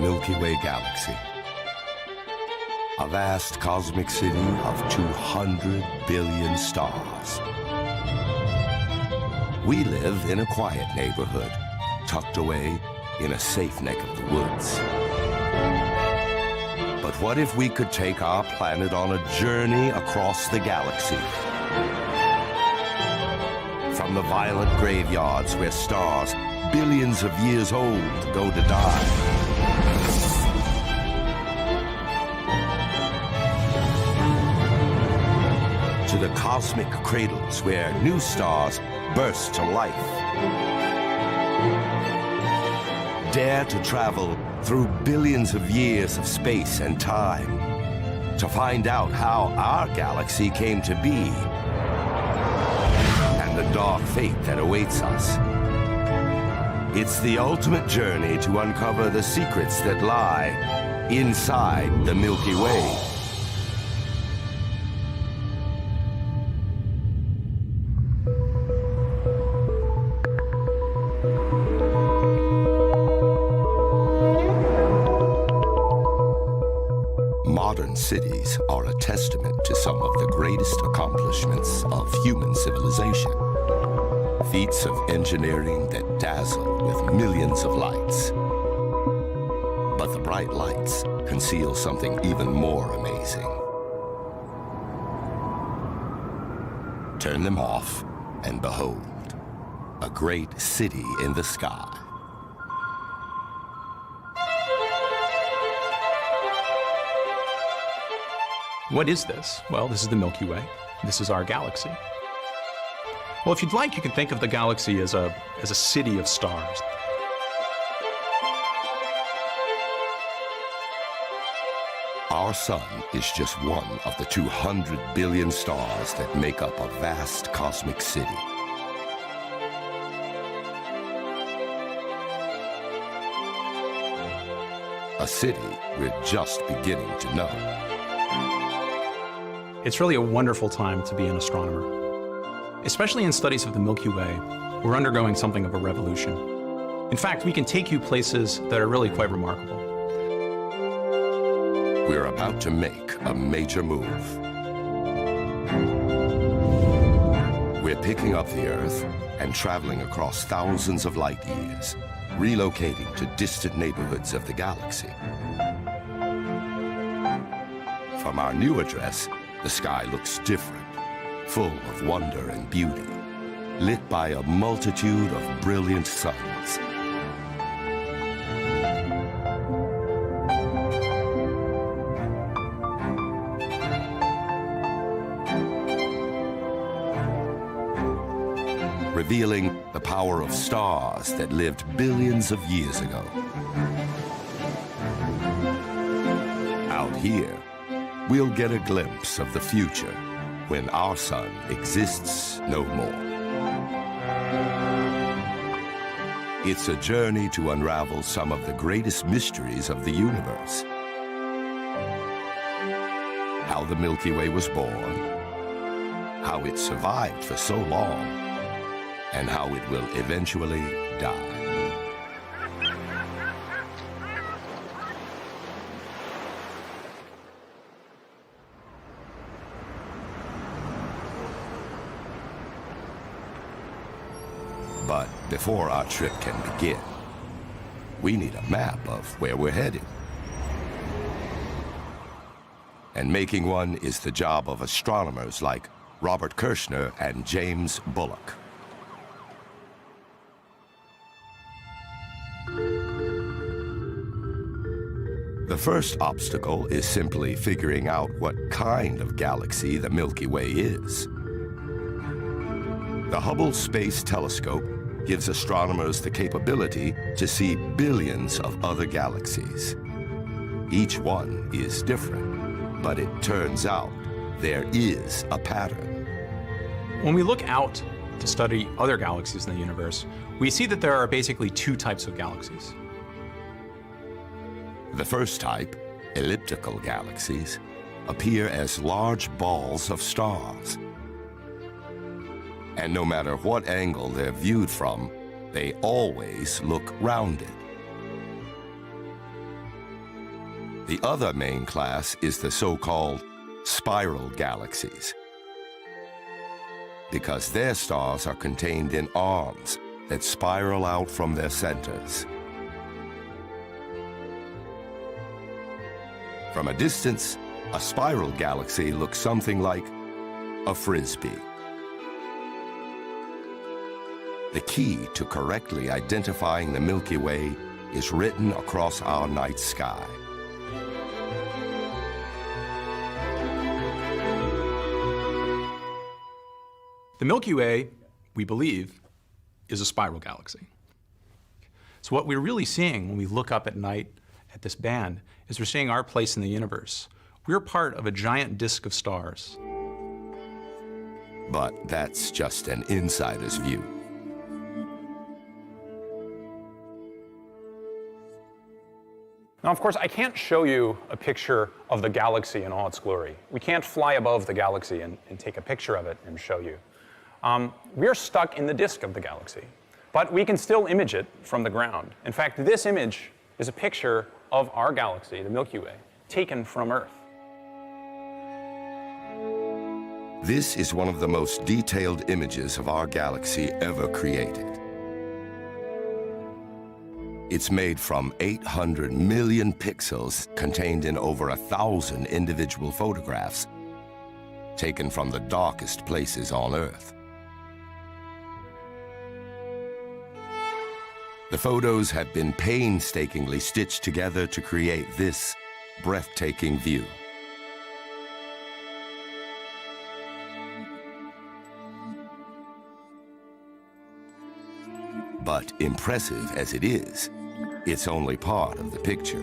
Milky Way galaxy. A vast cosmic city of 200 billion stars. We live in a quiet neighborhood, tucked away in a safe neck of the woods. But what if we could take our planet on a journey across the galaxy? From the violent graveyards where stars billions of years old go to die. To the cosmic cradles where new stars burst to life. Dare to travel through billions of years of space and time to find out how our galaxy came to be and the dark fate that awaits us. It's the ultimate journey to uncover the secrets that lie inside the Milky Way. Modern cities are a testament to some of the greatest accomplishments of human civilization. Feats of engineering that dazzle with millions of lights. But the bright lights conceal something even more amazing. Turn them off and behold, a great city in the sky. What is this? Well, this is the Milky Way. This is our galaxy. Well, if you'd like, you can think of the galaxy as a city of stars. Our sun is just one of the 200 billion stars that make up a vast cosmic city. A city we're just beginning to know. It's really a wonderful time to be an astronomer. Especially in studies of the Milky Way, we're undergoing something of a revolution. In fact, we can take you places that are really quite remarkable. We're about to make a major move. We're picking up the Earth and traveling across thousands of light years, relocating to distant neighborhoods of the galaxy. From our new address, the sky looks different, full of wonder and beauty, lit by a multitude of brilliant suns. Revealing the power of stars that lived billions of years ago. Out here, we'll get a glimpse of the future when our sun exists no more. It's a journey to unravel some of the greatest mysteries of the universe. How the Milky Way was born, how it survived for so long, and how it will eventually die. But before our trip can begin, we need a map of where we're headed. And making one is the job of astronomers like Robert Kirshner and James Bullock. The first obstacle is simply figuring out what kind of galaxy the Milky Way is. The Hubble Space Telescope gives astronomers the capability to see billions of other galaxies. Each one is different, but it turns out there is a pattern. When we look out to study other galaxies in the universe, we see that there are basically two types of galaxies. The first type, elliptical galaxies, appear as large balls of stars. And no matter what angle they're viewed from, they always look rounded. The other main class is the so-called spiral galaxies, because their stars are contained in arms that spiral out from their centers. From a distance, a spiral galaxy looks something like a frisbee. The key to correctly identifying the Milky Way is written across our night sky. The Milky Way, we believe, is a spiral galaxy. So what we're really seeing when we look up at night at this band is we're seeing our place in the universe. We're part of a giant disk of stars. But that's just an insider's view. Now, of course, I can't show you a picture of the galaxy in all its glory. We can't fly above the galaxy and take a picture of it and show you. We're stuck in the disk of the galaxy, but we can still image it from the ground. In fact, this image is a picture of our galaxy, the Milky Way, taken from Earth. This is one of the most detailed images of our galaxy ever created. It's made from 800 million pixels contained in over 1,000 individual photographs taken from the darkest places on Earth. The photos have been painstakingly stitched together to create this breathtaking view. But impressive as it is, it's only part of the picture.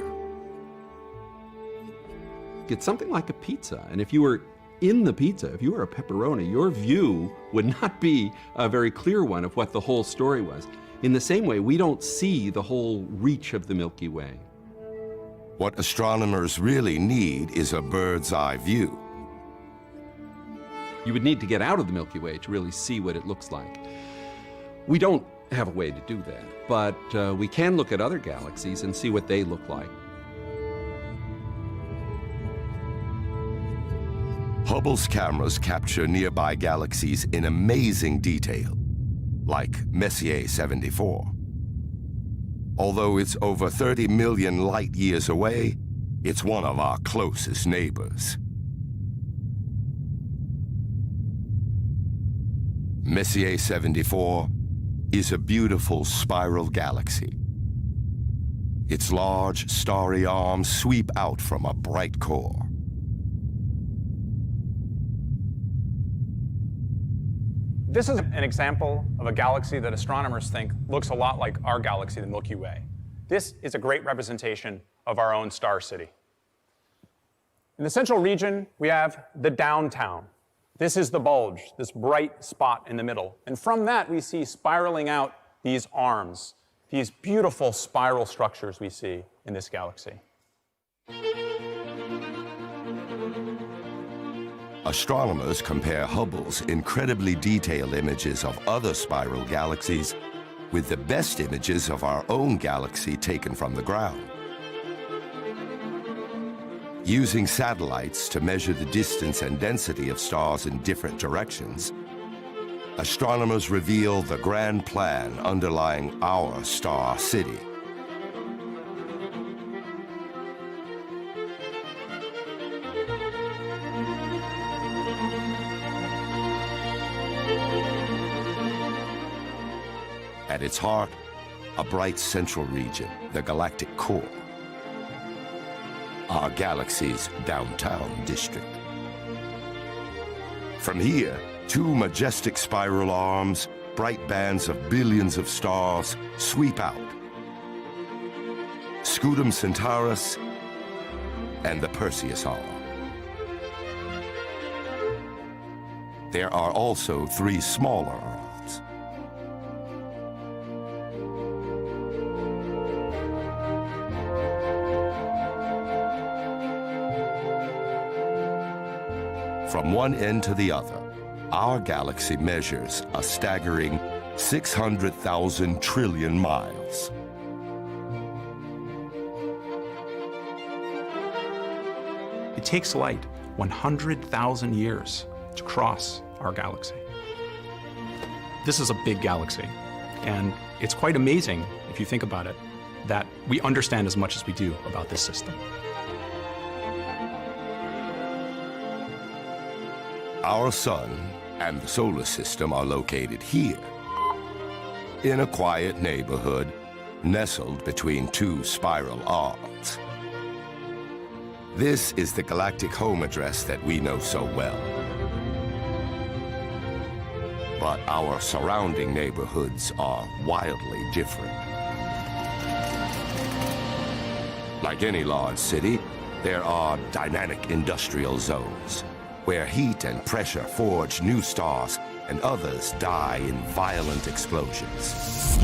It's something like a pizza, and if you were in the pizza, if you were a pepperoni, your view would not be a very clear one of what the whole story was. In the same way, we don't see the whole reach of the Milky Way. What astronomers really need is a bird's eye view. You would need to get out of the Milky Way to really see what it looks like. We don't have a way to do that, but we can look at other galaxies and see what they look like. Hubble's cameras capture nearby galaxies in amazing detail, like Messier 74. Although it's over 30 million light years away, it's one of our closest neighbors. Messier 74 is a beautiful spiral galaxy. Its large, starry arms sweep out from a bright core. This is an example of a galaxy that astronomers think looks a lot like our galaxy, the Milky Way. This is a great representation of our own star city. In the central region, we have the downtown. This is the bulge, this bright spot in the middle. And from that, we see spiraling out these arms, these beautiful spiral structures we see in this galaxy. Astronomers compare Hubble's incredibly detailed images of other spiral galaxies with the best images of our own galaxy taken from the ground. Using satellites to measure the distance and density of stars in different directions, astronomers reveal the grand plan underlying our star city. At its heart, a bright central region, the galactic core, our galaxy's downtown district. From here, two majestic spiral arms, bright bands of billions of stars, sweep out. Scutum Centaurus and the Perseus arm. There are also three smaller arms. From one end to the other, our galaxy measures a staggering 600,000 trillion miles. It takes light 100,000 years to cross our galaxy. This is a big galaxy, and it's quite amazing, if you think about it, that we understand as much as we do about this system. Our sun and the solar system are located here, in a quiet neighborhood nestled between two spiral arms. This is the galactic home address that we know so well. But our surrounding neighborhoods are wildly different. Like any large city, there are dynamic industrial zones where heat and pressure forge new stars and others die in violent explosions.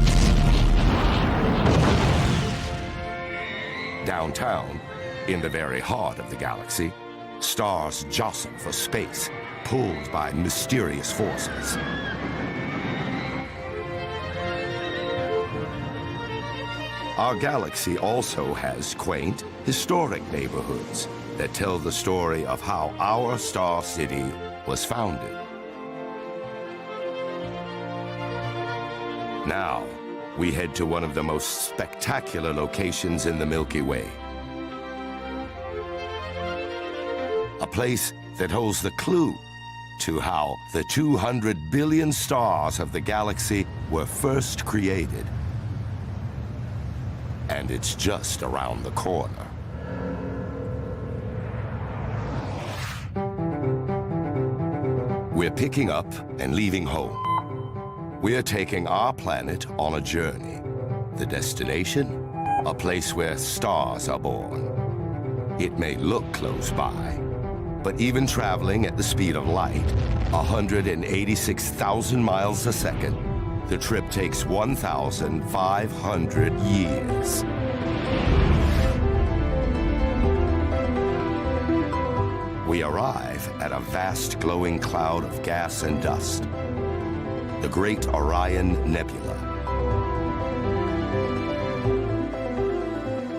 Downtown, in the very heart of the galaxy, stars jostle for space, pulled by mysterious forces. Our galaxy also has quaint, historic neighborhoods that tell the story of how our star city was founded. Now, we head to one of the most spectacular locations in the Milky Way. A place that holds the clue to how the 200 billion stars of the galaxy were first created. And it's just around the corner. We're picking up and leaving home. We're taking our planet on a journey. The destination? A place where stars are born. It may look close by, but even traveling at the speed of light, 186,000 miles a second, the trip takes 1,500 years. We arrive at a vast glowing cloud of gas and dust, the Great Orion Nebula.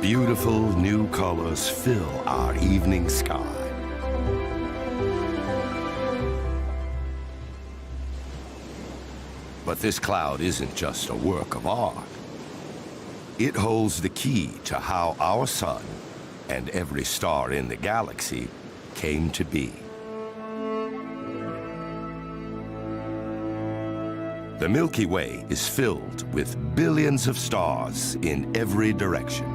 Beautiful new colors fill our evening sky. But this cloud isn't just a work of art. It holds the key to how our sun and every star in the galaxy came to be. The Milky Way is filled with billions of stars in every direction.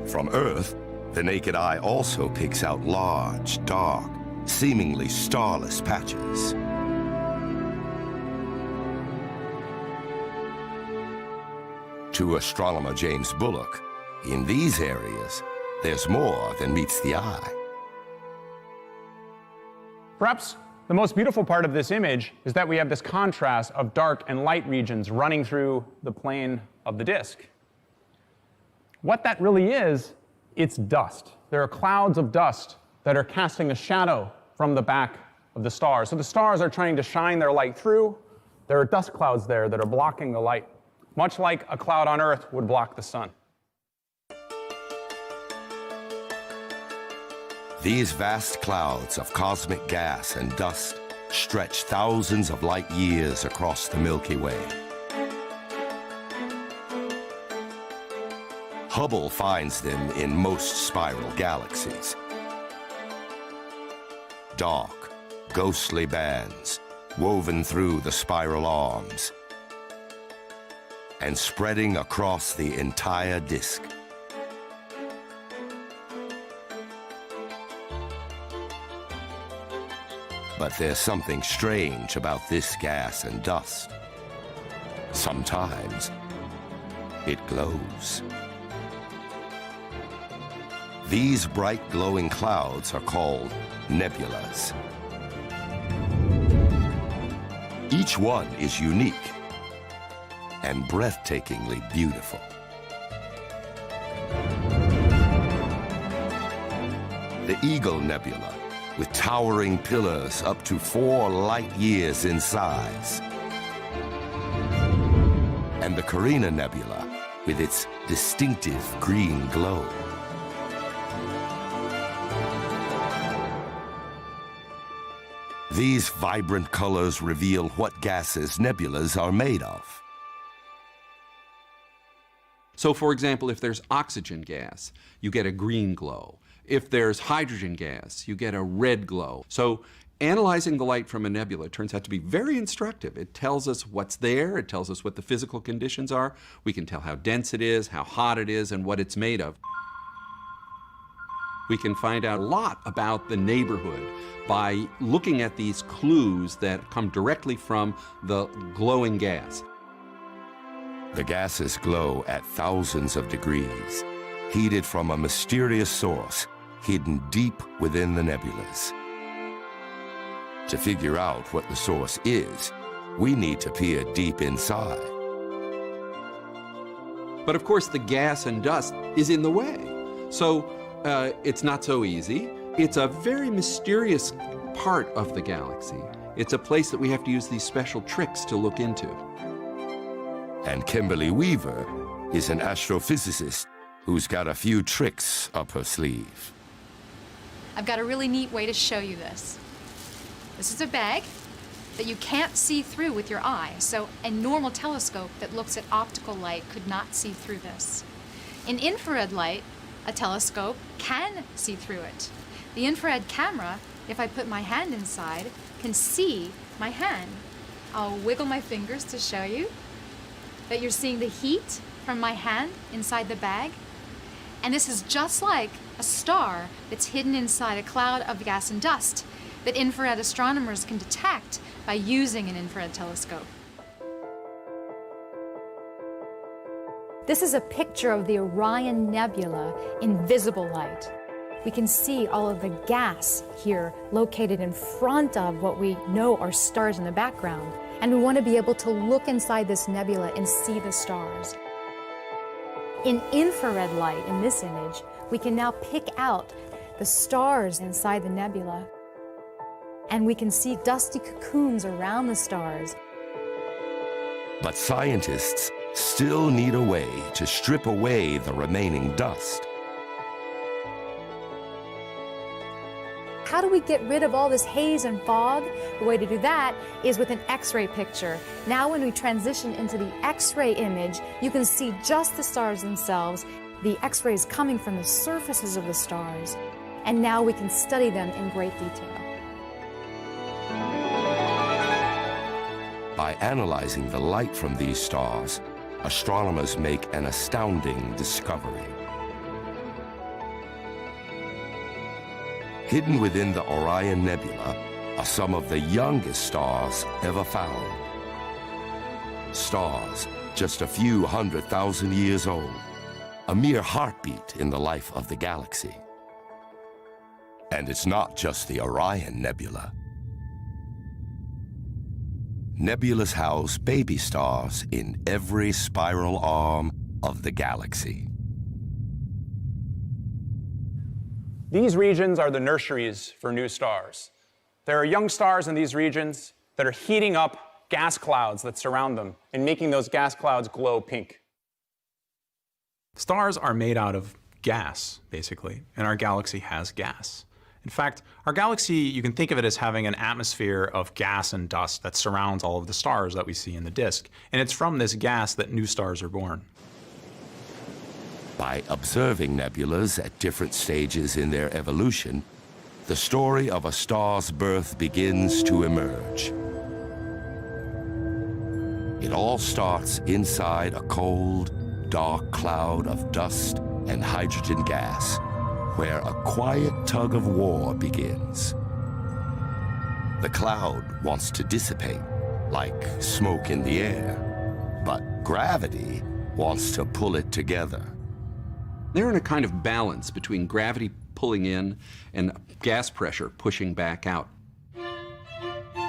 From Earth, the naked eye also picks out large, dark, seemingly starless patches. To astronomer James Bullock, in these areas, there's more than meets the eye. Perhaps the most beautiful part of this image is that we have this contrast of dark and light regions running through the plane of the disk. What that really is, it's dust. There are clouds of dust that are casting a shadow from the back of the stars. So the stars are trying to shine their light through. There are dust clouds there that are blocking the light, much like a cloud on Earth would block the sun. These vast clouds of cosmic gas and dust stretch thousands of light years across the Milky Way. Hubble finds them in most spiral galaxies. Dark, ghostly bands woven through the spiral arms and spreading across the entire disk. But there's something strange about this gas and dust. Sometimes it glows. These bright glowing clouds are called nebulas. Each one is unique and breathtakingly beautiful. The Eagle Nebula, with towering pillars up to 4 light years in size. And the Carina Nebula, with its distinctive green glow. These vibrant colors reveal what gases nebulas are made of. So, for example, if there's oxygen gas, you get a green glow. If there's hydrogen gas, you get a red glow. So, analyzing the light from a nebula turns out to be very instructive. It tells us what's there, it tells us what the physical conditions are. We can tell how dense it is, how hot it is, and what it's made of. We can find out a lot about the neighborhood by looking at these clues that come directly from the glowing gas. The gases glow at thousands of degrees, heated from a mysterious source hidden deep within the nebulas. To figure out what the source is, we need to peer deep inside. But of course, the gas and dust is in the way. So it's not so easy. It's a very mysterious part of the galaxy. It's a place that we have to use these special tricks to look into. And Kimberly Weaver is an astrophysicist who's got a few tricks up her sleeve. I've got a really neat way to show you this. This is a bag that you can't see through with your eye, so a normal telescope that looks at optical light could not see through this. In infrared light, a telescope can see through it. The infrared camera, if I put my hand inside, can see my hand. I'll wiggle my fingers to show you that you're seeing the heat from my hand inside the bag. And this is just like a star that's hidden inside a cloud of gas and dust that infrared astronomers can detect by using an infrared telescope. This is a picture of the Orion Nebula in visible light. We can see all of the gas here located in front of what we know are stars in the background. And we want to be able to look inside this nebula and see the stars. In infrared light, in this image, we can now pick out the stars inside the nebula. And we can see dusty cocoons around the stars. But scientists still need a way to strip away the remaining dust. How do we get rid of all this haze and fog? The way to do that is with an X-ray picture. Now when we transition into the X-ray image, you can see just the stars themselves. The X-rays coming from the surfaces of the stars. And now we can study them in great detail. By analyzing the light from these stars, astronomers make an astounding discovery. Hidden within the Orion Nebula are some of the youngest stars ever found. Stars just a few 100,000 years old, a mere heartbeat in the life of the galaxy. And it's not just the Orion Nebula. Nebulas house baby stars in every spiral arm of the galaxy. These regions are the nurseries for new stars. There are young stars in these regions that are heating up gas clouds that surround them and making those gas clouds glow pink. Stars are made out of gas, basically, and our galaxy has gas. In fact, our galaxy, you can think of it as having an atmosphere of gas and dust that surrounds all of the stars that we see in the disk. And it's from this gas that new stars are born. By observing nebulas at different stages in their evolution, the story of a star's birth begins to emerge. It all starts inside a cold, dark cloud of dust and hydrogen gas, where a quiet tug of war begins. The cloud wants to dissipate, like smoke in the air, but gravity wants to pull it together. They're in a kind of balance between gravity pulling in and gas pressure pushing back out.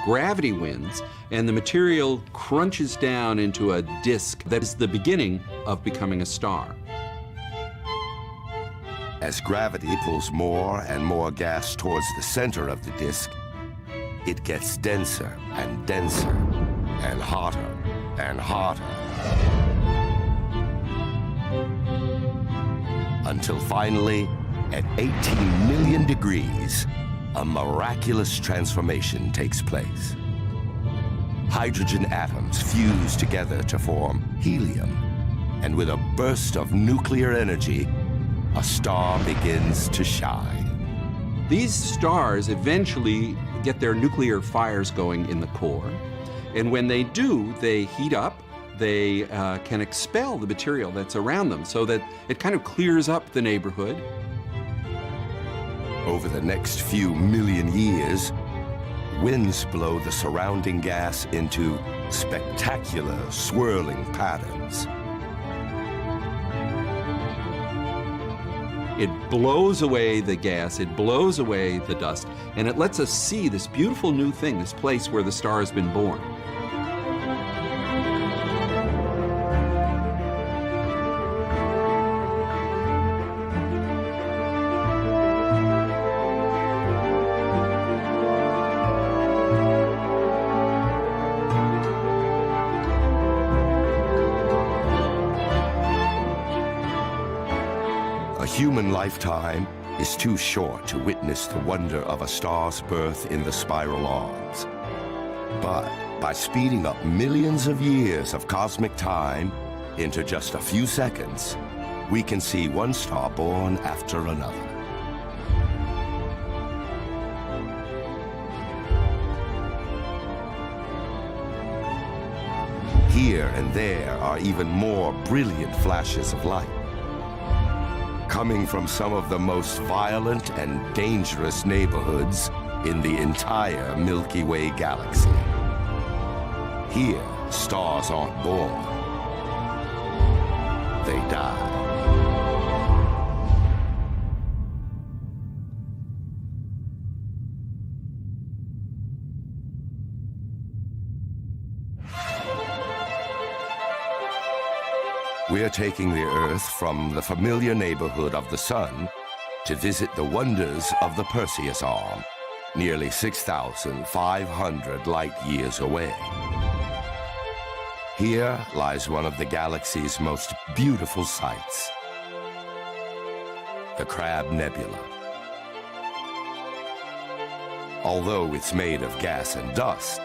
Gravity wins, and the material crunches down into a disk that is the beginning of becoming a star. As gravity pulls more and more gas towards the center of the disk, it gets denser and denser and hotter and hotter. Until finally, at 18 million degrees, a miraculous transformation takes place. Hydrogen atoms fuse together to form helium, and with a burst of nuclear energy, a star begins to shine. These stars eventually get their nuclear fires going in the core, and when they do, they heat up. They can expel the material that's around them so that it kind of clears up the neighborhood. Over the next few million years, winds blow the surrounding gas into spectacular swirling patterns. It blows away the gas, it blows away the dust, and it lets us see this beautiful new thing, this place where the star has been born. A human lifetime is too short to witness the wonder of a star's birth in the spiral arms. But by speeding up millions of years of cosmic time into just a few seconds, we can see one star born after another. Here and there are even more brilliant flashes of light, coming from some of the most violent and dangerous neighborhoods in the entire Milky Way galaxy. Here, stars aren't born, they die. We're taking the Earth from the familiar neighborhood of the Sun to visit the wonders of the Perseus Arm, nearly 6,500 light years away. Here lies one of the galaxy's most beautiful sights, the Crab Nebula. Although it's made of gas and dust,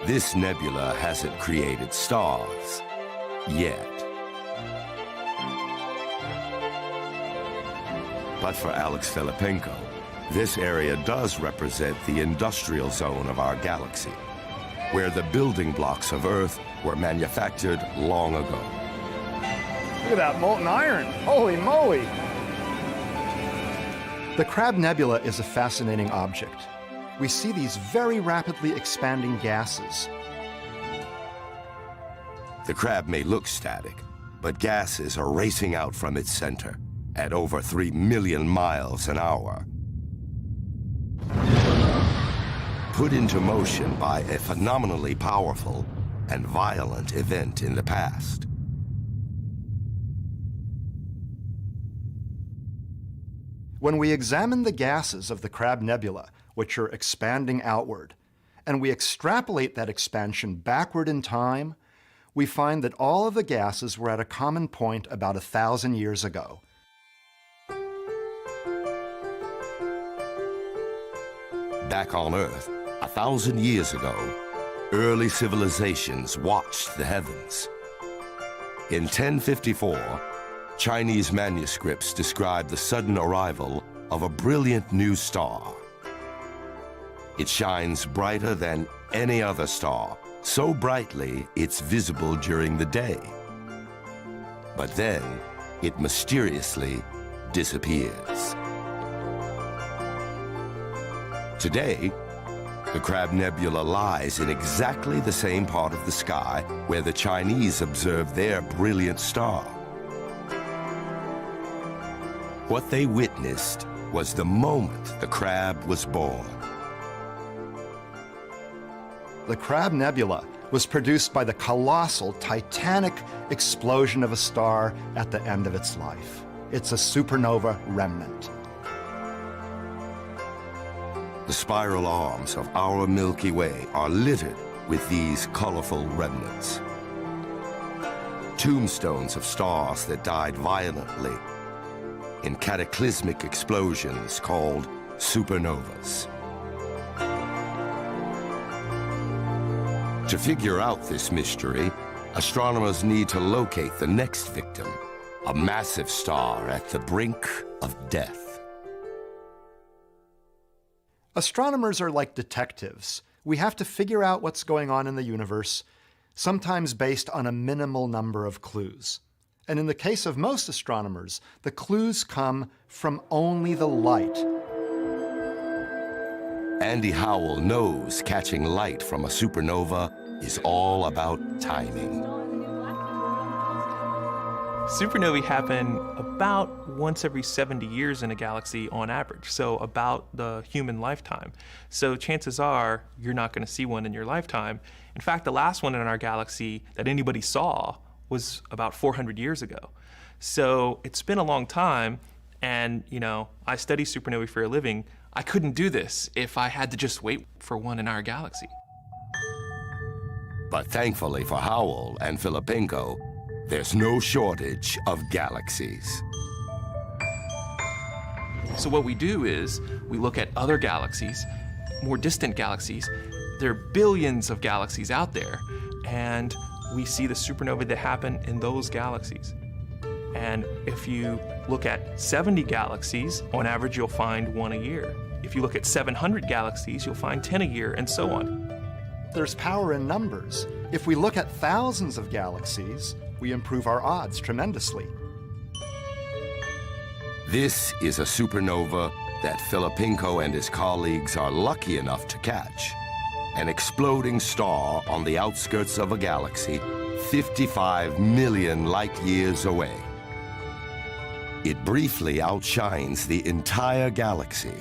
this nebula hasn't created stars yet. But for Alex Filipenko, this area does represent the industrial zone of our galaxy, where the building blocks of Earth were manufactured long ago. Look at that molten iron. Holy moly. The Crab Nebula is a fascinating object. We see these very rapidly expanding gases. The crab may look static, but gases are racing out from its center at over 3 million miles an hour. Put into motion by a phenomenally powerful and violent event in the past. When we examine the gases of the Crab Nebula, which are expanding outward, and we extrapolate that expansion backward in time, we find that all of the gases were at a common point about 1,000 years ago. Back on Earth, 1,000 years ago, early civilizations watched the heavens. In 1054, Chinese manuscripts describe the sudden arrival of a brilliant new star. It shines brighter than any other star, so brightly it's visible during the day. But then, it mysteriously disappears. Today, the Crab Nebula lies in exactly the same part of the sky where the Chinese observed their brilliant star. What they witnessed was the moment the crab was born. The Crab Nebula was produced by the colossal, titanic explosion of a star at the end of its life. It's a supernova remnant. The spiral arms of our Milky Way are littered with these colorful remnants. Tombstones of stars that died violently in cataclysmic explosions called supernovas. To figure out this mystery, astronomers need to locate the next victim, a massive star at the brink of death. Astronomers are like detectives. We have to figure out what's going on in the universe, sometimes based on a minimal number of clues. And in the case of most astronomers, the clues come from only the light. Andy Howell knows catching light from a supernova is all about timing. Supernovae happen about once every 70 years in a galaxy on average, so about the human lifetime. So chances are you're not going to see one in your lifetime. In fact, the last one in our galaxy that anybody saw was about 400 years ago. So it's been a long time, and I study supernovae for a living. I couldn't do this if I had to just wait for one in our galaxy. But thankfully for Howell and Filippenko, there's no shortage of galaxies. So what we do is we look at other galaxies, more distant galaxies. There are billions of galaxies out there, and we see the supernovae that happen in those galaxies. And if you look at 70 galaxies, on average you'll find one a year. If you look at 700 galaxies, you'll find 10 a year, and so on. There's power in numbers. If we look at thousands of galaxies, we improve our odds tremendously. This is a supernova that Filippenko and his colleagues are lucky enough to catch. An exploding star on the outskirts of a galaxy 55 million light-years away. It briefly outshines the entire galaxy.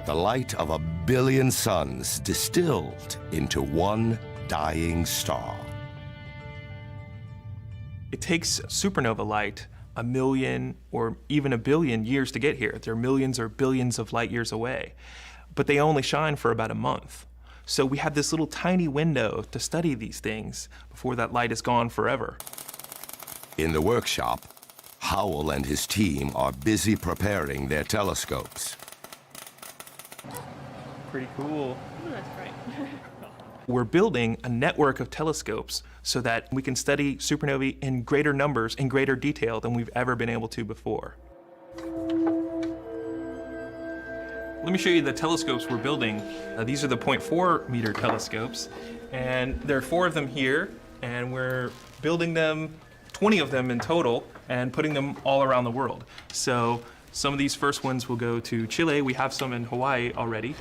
The light of 1 billion suns distilled into one dying star. It takes supernova light 1 million or even 1 billion years to get here. They're millions or billions of light years away, but they only shine for about a month. So we have this little tiny window to study these things before that light is gone forever. In the workshop, Howell and his team are busy preparing their telescopes. Pretty cool. That's right. We're building a network of telescopes so that we can study supernovae in greater numbers, in greater detail than we've ever been able to before. Let me show you the telescopes we're building. These are the 0.4 meter telescopes, and there are 4 of them here, and we're building them, 20 of them in total, and putting them all around the world. So some of these first ones will go to Chile. We have some in Hawaii already.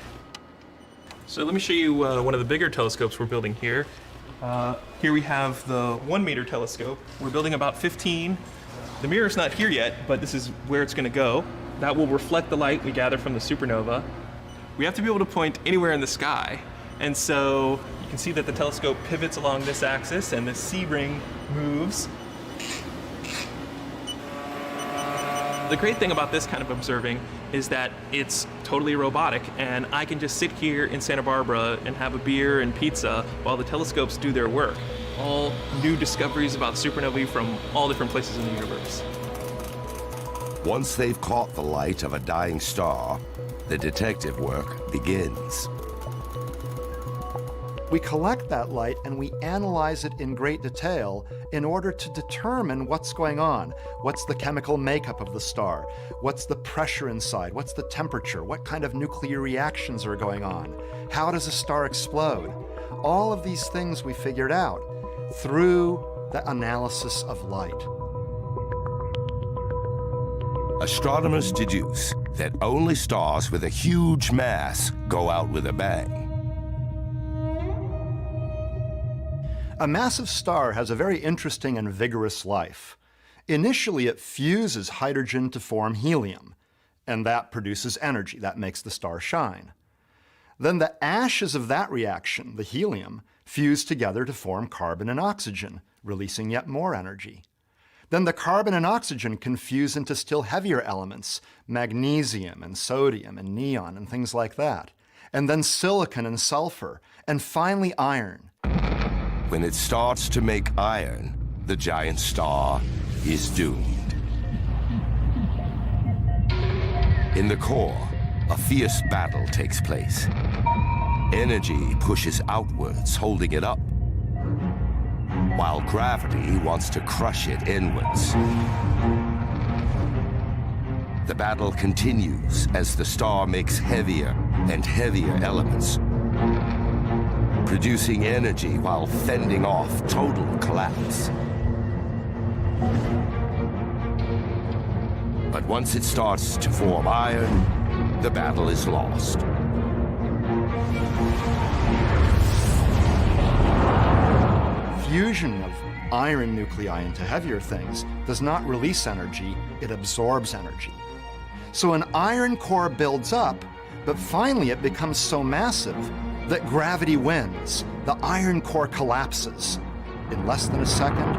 So let me show you one of the bigger telescopes we're building here. Here we have the 1 meter telescope. We're building about 15. The mirror's not here yet, but this is where it's going to go. That will reflect the light we gather from the supernova. We have to be able to point anywhere in the sky. And so you can see that the telescope pivots along this axis and the C-ring moves. The great thing about this kind of observing is that it's totally robotic, and I can just sit here in Santa Barbara and have a beer and pizza while the telescopes do their work. All new discoveries about supernovae from all different places in the universe. Once they've caught the light of a dying star, the detective work begins. We collect that light and we analyze it in great detail in order to determine what's going on. What's the chemical makeup of the star? What's the pressure inside? What's the temperature? What kind of nuclear reactions are going on? How does a star explode? All of these things we figured out through the analysis of light. Astronomers deduce that only stars with a huge mass go out with a bang. A massive star has a very interesting and vigorous life. Initially, it fuses hydrogen to form helium, and that produces energy. That makes the star shine. Then the ashes of that reaction, the helium, fuse together to form carbon and oxygen, releasing yet more energy. Then the carbon and oxygen can fuse into still heavier elements, magnesium and sodium and neon and things like that. And then silicon and sulfur, and finally iron. When it starts to make iron, the giant star is doomed. In the core, a fierce battle takes place. Energy pushes outwards, holding it up, while gravity wants to crush it inwards. The battle continues as the star makes heavier and heavier elements, producing energy while fending off total collapse. But once it starts to form iron, the battle is lost. Fusion of iron nuclei into heavier things does not release energy, it absorbs energy. So an iron core builds up, but finally it becomes so massive that gravity wins. The iron core collapses. In less than a second,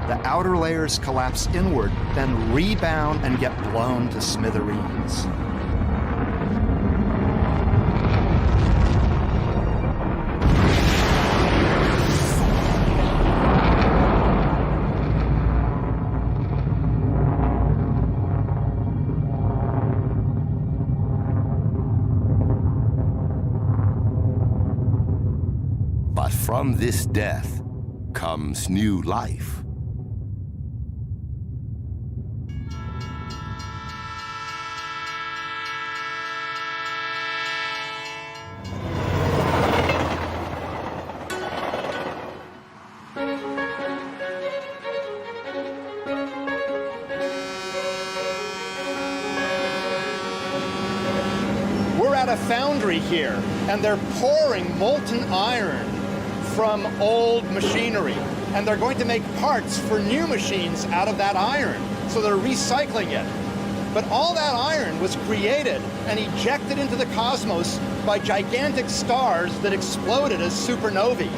the outer layers collapse inward, then rebound and get blown to smithereens. But from this death comes new life. We're at a foundry here, and they're pouring molten iron from old machinery, and they're going to make parts for new machines out of that iron, so they're recycling it. But all that iron was created and ejected into the cosmos by gigantic stars that exploded as supernovae.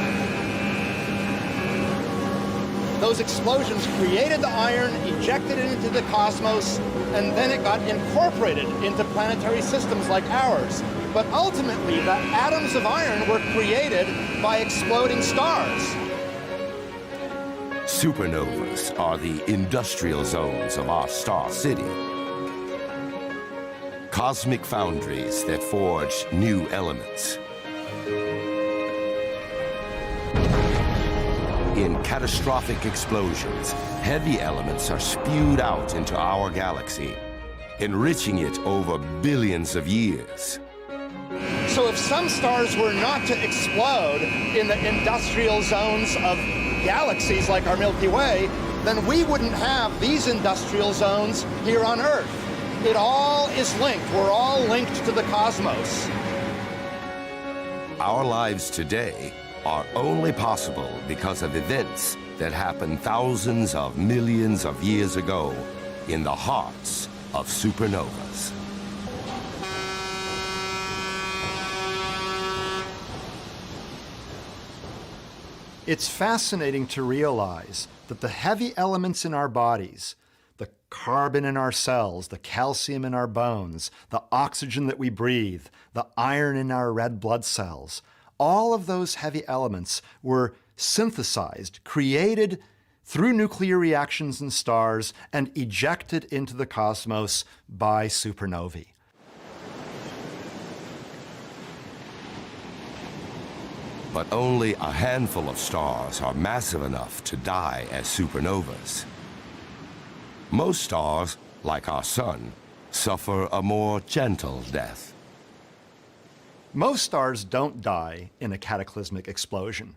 Those explosions created the iron, ejected it into the cosmos, and then it got incorporated into planetary systems like ours. But ultimately, the atoms of iron were created by exploding stars. Supernovas are the industrial zones of our star city. Cosmic foundries that forge new elements. In catastrophic explosions, heavy elements are spewed out into our galaxy, enriching it over billions of years. So if some stars were not to explode in the industrial zones of galaxies like our Milky Way, then we wouldn't have these industrial zones here on Earth. It all is linked. We're all linked to the cosmos. Our lives today are only possible because of events that happened thousands of millions of years ago in the hearts of supernovas. It's fascinating to realize that the heavy elements in our bodies, the carbon in our cells, the calcium in our bones, the oxygen that we breathe, the iron in our red blood cells, all of those heavy elements were synthesized, created through nuclear reactions in stars, and ejected into the cosmos by supernovae. But only a handful of stars are massive enough to die as supernovas. Most stars, like our Sun, suffer a more gentle death. Most stars don't die in a cataclysmic explosion.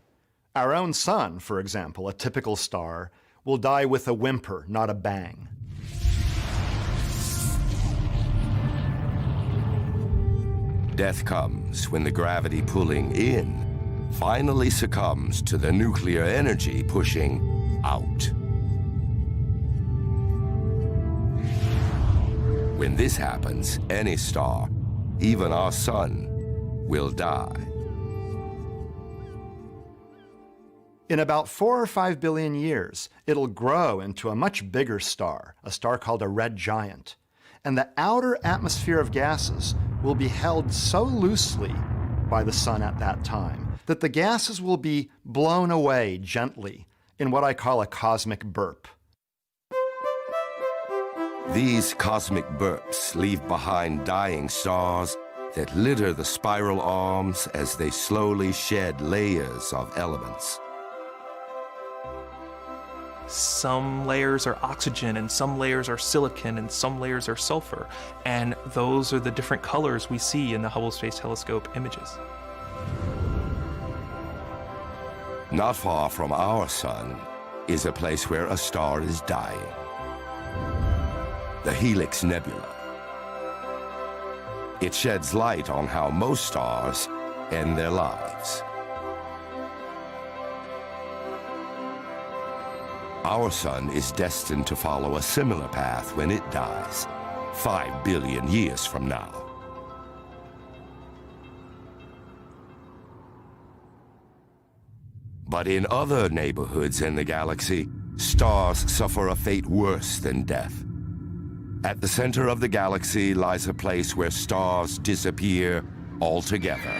Our own Sun, for example, a typical star, will die with a whimper, not a bang. Death comes when the gravity pulling in finally succumbs to the nuclear energy pushing out. When this happens, any star, even our Sun, will die. In about 4 or 5 billion years, it'll grow into a much bigger star, a star called a red giant. And the outer atmosphere of gases will be held so loosely by the Sun at that time that the gases will be blown away gently in what I call a cosmic burp. These cosmic burps leave behind dying stars that litter the spiral arms as they slowly shed layers of elements. some layers are oxygen, and some layers are silicon, and some layers are sulfur. And those are the different colors we see in the Hubble Space Telescope images. Not far from our sun is a place where a star is dying. The Helix Nebula. It sheds light on how most stars end their lives. Our sun is destined to follow a similar path when it dies, 5 billion years from now. But in other neighborhoods in the galaxy, stars suffer a fate worse than death. At the center of the galaxy lies a place where stars disappear altogether.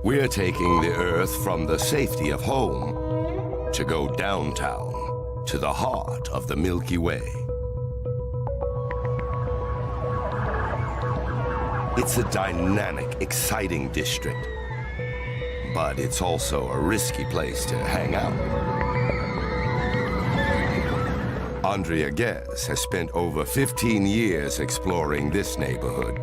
We're taking the Earth from the safety of home to go downtown, to the heart of the Milky Way. It's a dynamic, exciting district, but it's also a risky place to hang out. Andrea Ghez has spent over 15 years exploring this neighborhood.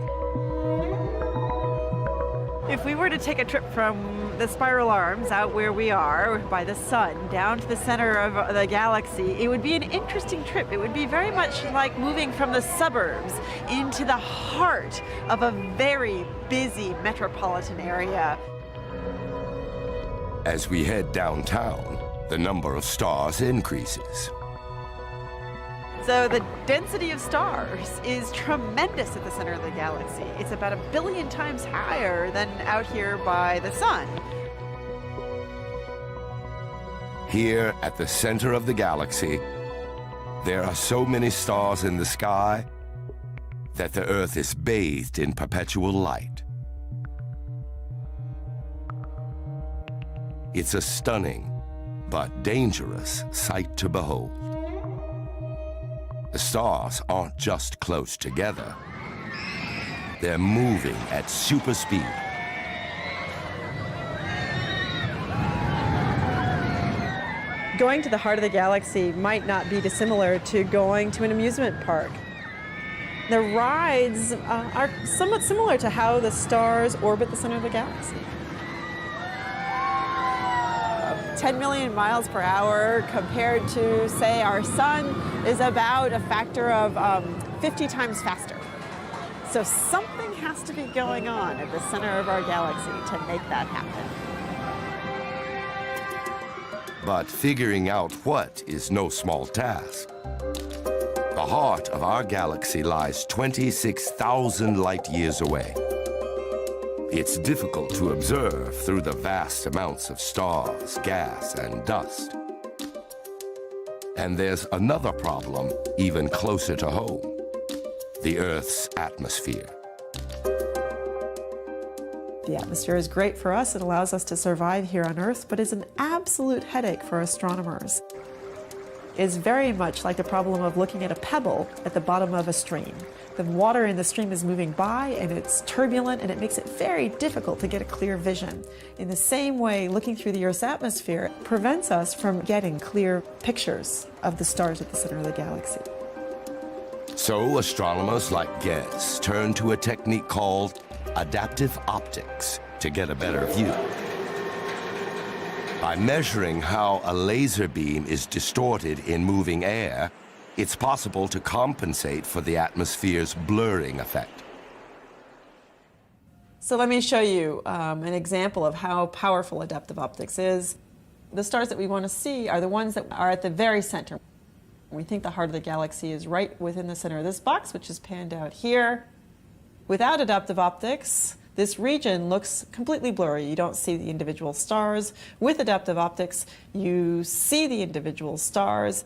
If we were to take a trip from the spiral arms out where we are by the sun down to the center of the galaxy, it would be an interesting trip. It would be very much like moving from the suburbs into the heart of a very busy metropolitan area. As we head downtown, the number of stars increases. So the density of stars is tremendous at the center of the galaxy. It's about 1 billion times higher than out here by the sun. Here at the center of the galaxy, there are so many stars in the sky that the Earth is bathed in perpetual light. It's a stunning but dangerous sight to behold. The stars aren't just close together. They're moving at super speed. Going to the heart of the galaxy might not be dissimilar to going to an amusement park. The rides are somewhat similar to how the stars orbit the center of the galaxy. 10 million miles per hour compared to, say, our sun is about a factor of 50 times faster. So something has to be going on at the center of our galaxy to make that happen. But figuring out what is no small task. The heart of our galaxy lies 26,000 light years away. It's difficult to observe through the vast amounts of stars, gas, and dust. And there's another problem even closer to home: the Earth's atmosphere. The atmosphere is great for us. It allows us to survive here on Earth, but is an absolute headache for astronomers. It's very much like the problem of looking at a pebble at the bottom of a stream. The water in the stream is moving by and it's turbulent and it makes it very difficult to get a clear vision. In the same way, looking through the Earth's atmosphere prevents us from getting clear pictures of the stars at the center of the galaxy. So astronomers like Ghez turn to a technique called adaptive optics to get a better view. By measuring how a laser beam is distorted in moving air, it's possible to compensate for the atmosphere's blurring effect. So let me show you an example of how powerful adaptive optics is. The stars that we want to see are the ones that are at the very center. We think the heart of the galaxy is right within the center of this box, which is panned out here. Without adaptive optics, this region looks completely blurry. You don't see the individual stars. With adaptive optics, you see the individual stars.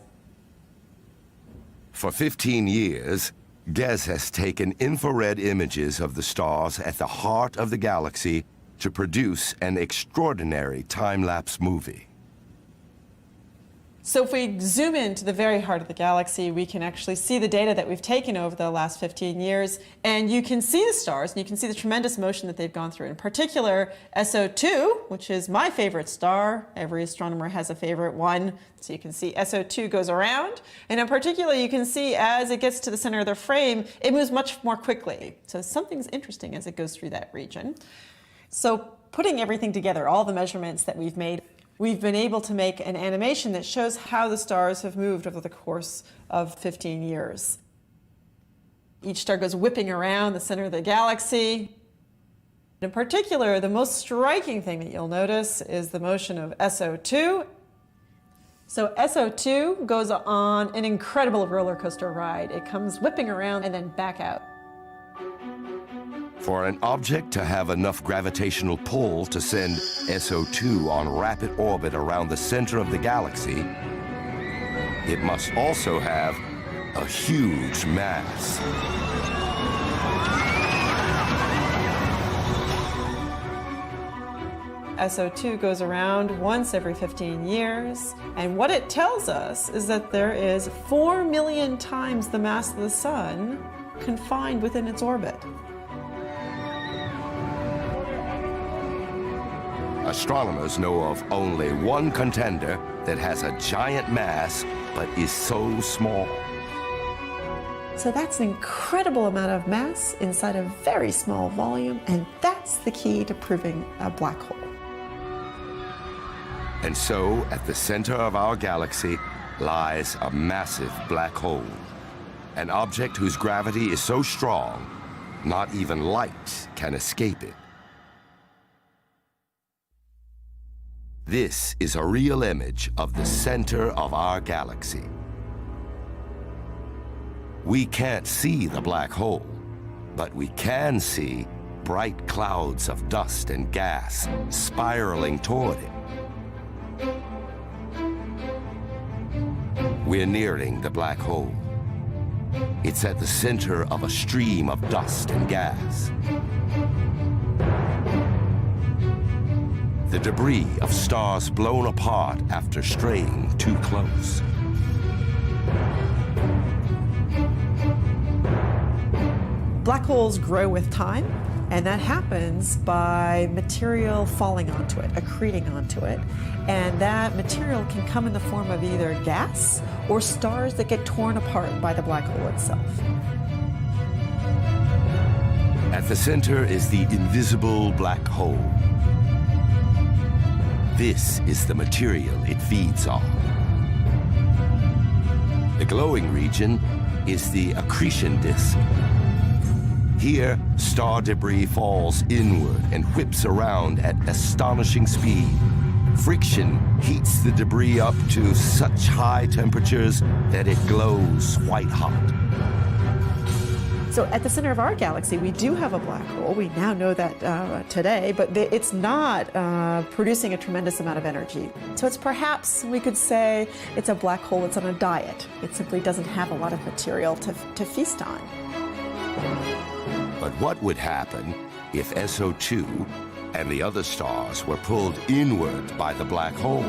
For 15 years, Ghez has taken infrared images of the stars at the heart of the galaxy to produce an extraordinary time-lapse movie. So if we zoom into the very heart of the galaxy, we can actually see the data that we've taken over the last 15 years, and you can see the stars, and you can see the tremendous motion that they've gone through. In particular, SO2, which is my favorite star. Every astronomer has a favorite one. So you can see SO2 goes around, and in particular, you can see as it gets to the center of the frame, it moves much more quickly. So something's interesting as it goes through that region. So putting everything together, all the measurements that we've made, we've been able to make an animation that shows how the stars have moved over the course of 15 years. Each star goes whipping around the center of the galaxy. In particular, the most striking thing that you'll notice is the motion of SO2. So SO2 goes on an incredible roller coaster ride. It comes whipping around and then back out. For an object to have enough gravitational pull to send SO2 on rapid orbit around the center of the galaxy, it must also have a huge mass. SO2 goes around once every 15 years, and what it tells us is that there is 4 million times the mass of the Sun confined within its orbit. Astronomers know of only one contender that has a giant mass but is so small. So that's an incredible amount of mass inside a very small volume, and that's the key to proving a black hole. And so, at the center of our galaxy lies a massive black hole, an object whose gravity is so strong, not even light can escape it. This is a real image of the center of our galaxy. We can't see the black hole, but we can see bright clouds of dust and gas spiraling toward it. We're nearing the black hole. It's at the center of a stream of dust and gas. The debris of stars blown apart after straying too close. Black holes grow with time, and that happens by material falling onto it, accreting onto it. And that material can come in the form of either gas or stars that get torn apart by the black hole itself. At the center is the invisible black hole. This is the material it feeds on. The glowing region is the accretion disk. Here, star debris falls inward and whips around at astonishing speed. Friction heats the debris up to such high temperatures that it glows white hot. So at the center of our galaxy, we do have a black hole. We now know that today, but it's not producing a tremendous amount of energy. So it's perhaps, we could say, it's a black hole that's on a diet. It simply doesn't have a lot of material to feast on. But what would happen if SO2 and the other stars were pulled inward by the black hole?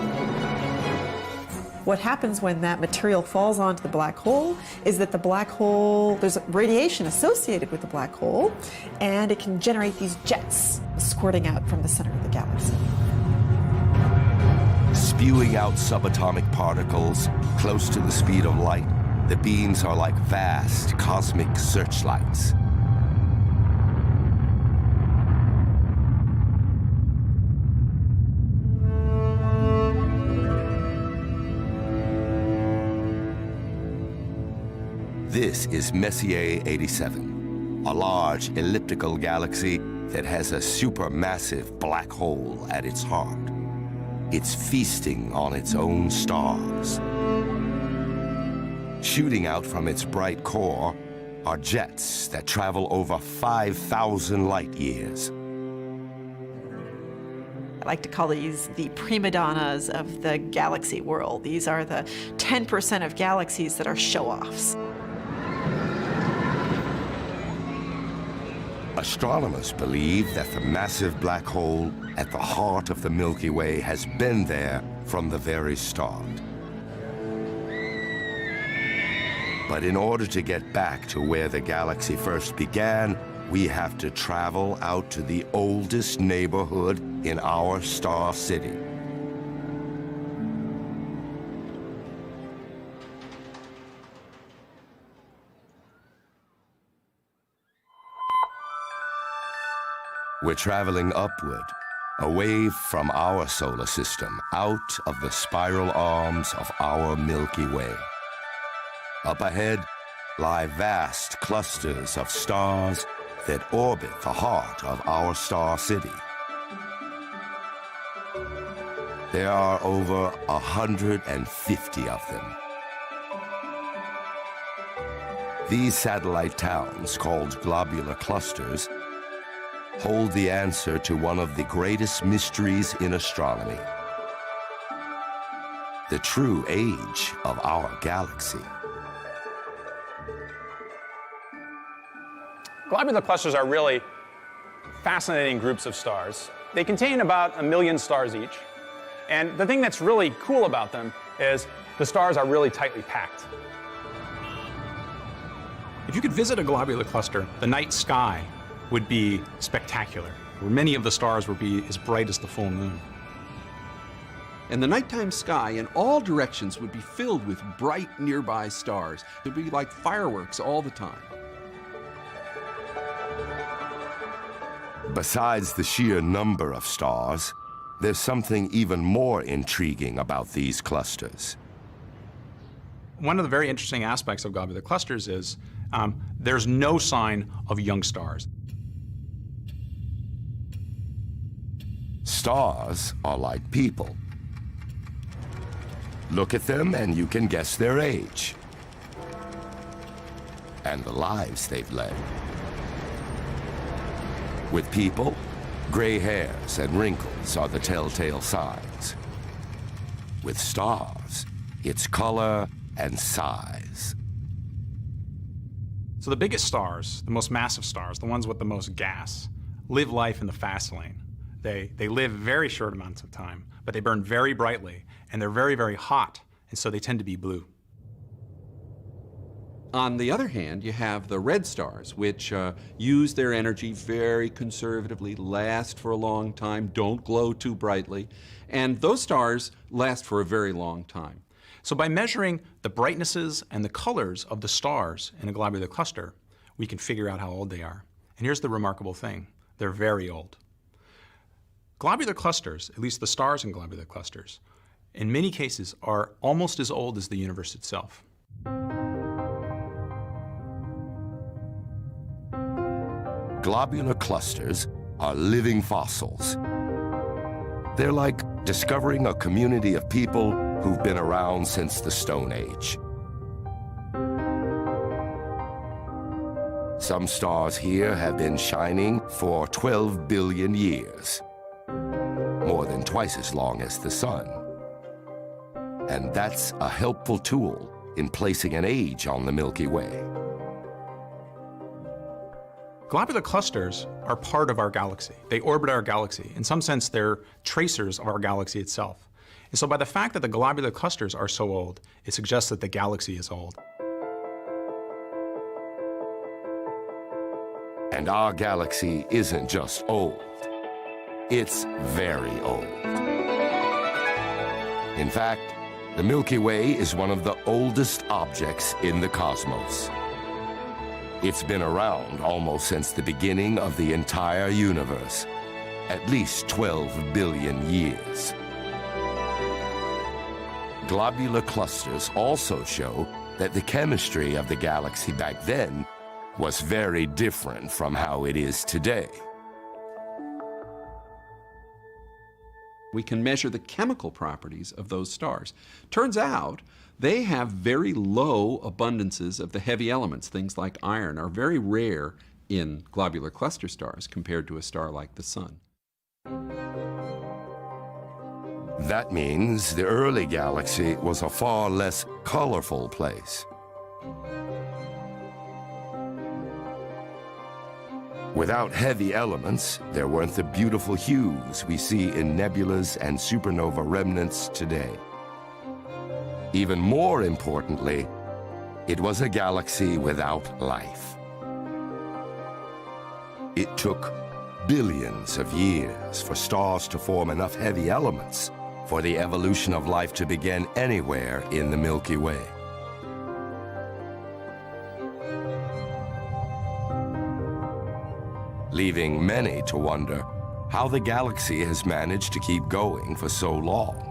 What happens when that material falls onto the black hole is that the black hole, there's radiation associated with the black hole, and it can generate these jets squirting out from the center of the galaxy. Spewing out subatomic particles close to the speed of light, the beams are like vast cosmic searchlights. This is Messier 87, a large elliptical galaxy that has a supermassive black hole at its heart. It's feasting on its own stars. Shooting out from its bright core are jets that travel over 5,000 light years. I like to call these the prima donnas of the galaxy world. These are the 10% of galaxies that are show-offs. Astronomers believe that the massive black hole at the heart of the Milky Way has been there from the very start. But in order to get back to where the galaxy first began, we have to travel out to the oldest neighborhood in our star city. We're traveling upward, away from our solar system, out of the spiral arms of our Milky Way. Up ahead lie vast clusters of stars that orbit the heart of our star city. There are over 150 of them. These satellite towns, called globular clusters, hold the answer to one of the greatest mysteries in astronomy: the true age of our galaxy. Globular clusters are really fascinating groups of stars. They contain about 1 million stars each. And the thing that's really cool about them is the stars are really tightly packed. If you could visit a globular cluster, the night sky would be spectacular, where many of the stars would be as bright as the full moon. And the nighttime sky in all directions would be filled with bright nearby stars. It would be like fireworks all the time. Besides the sheer number of stars, there's something even more intriguing about these clusters. One of the very interesting aspects of globular clusters is there's no sign of young stars. Stars are like people. Look at them and you can guess their age and the lives they've led. With people, gray hairs and wrinkles are the telltale signs. With stars, it's color and size. So the biggest stars, the most massive stars, the ones with the most gas, live life in the fast lane. They live very short amounts of time, but they burn very brightly, and they're very, very hot, and so they tend to be blue. On the other hand, you have the red stars, which use their energy very conservatively, last for a long time, don't glow too brightly, and those stars last for a very long time. So by measuring the brightnesses and the colors of the stars in a globular cluster, we can figure out how old they are. And here's the remarkable thing: they're very old. Globular clusters, at least the stars in globular clusters, in many cases are almost as old as the universe itself. Globular clusters are living fossils. They're like discovering a community of people who've been around since the Stone Age. Some stars here have been shining for 12 billion years, more than twice as long as the sun. And that's a helpful tool in placing an age on the Milky Way. Globular clusters are part of our galaxy. They orbit our galaxy. In some sense, they're tracers of our galaxy itself. And so by the fact that the globular clusters are so old, it suggests that the galaxy is old. And our galaxy isn't just old, it's very old. In fact, the Milky Way is one of the oldest objects in the cosmos. It's been around almost since the beginning of the entire universe, at least 12 billion years. Globular clusters also show that the chemistry of the galaxy back then was very different from how it is today. We can measure the chemical properties of those stars. Turns out they have very low abundances of the heavy elements. Things like iron are very rare in globular cluster stars compared to a star like the Sun. That means the early galaxy was a far less colorful place. Without heavy elements, there weren't the beautiful hues we see in nebulas and supernova remnants today. Even more importantly, It was a galaxy without life. It took billions of years for stars to form enough heavy elements for the evolution of life to begin anywhere in the Milky Way. Leaving many to wonder how the galaxy has managed to keep going for so long.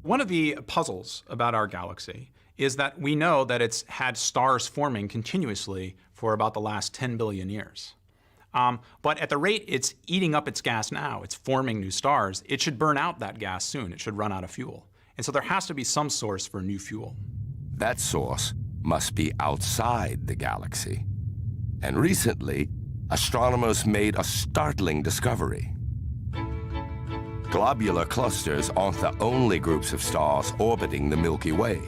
One of the puzzles about our galaxy is that we know that it's had stars forming continuously for about the last 10 billion years. But at the rate it's eating up its gas now, it's forming new stars, it should burn out that gas soon. It should run out of fuel. And so there has to be some source for new fuel. That source must be outside the galaxy. And recently, astronomers made a startling discovery. Globular clusters aren't the only groups of stars orbiting the Milky Way.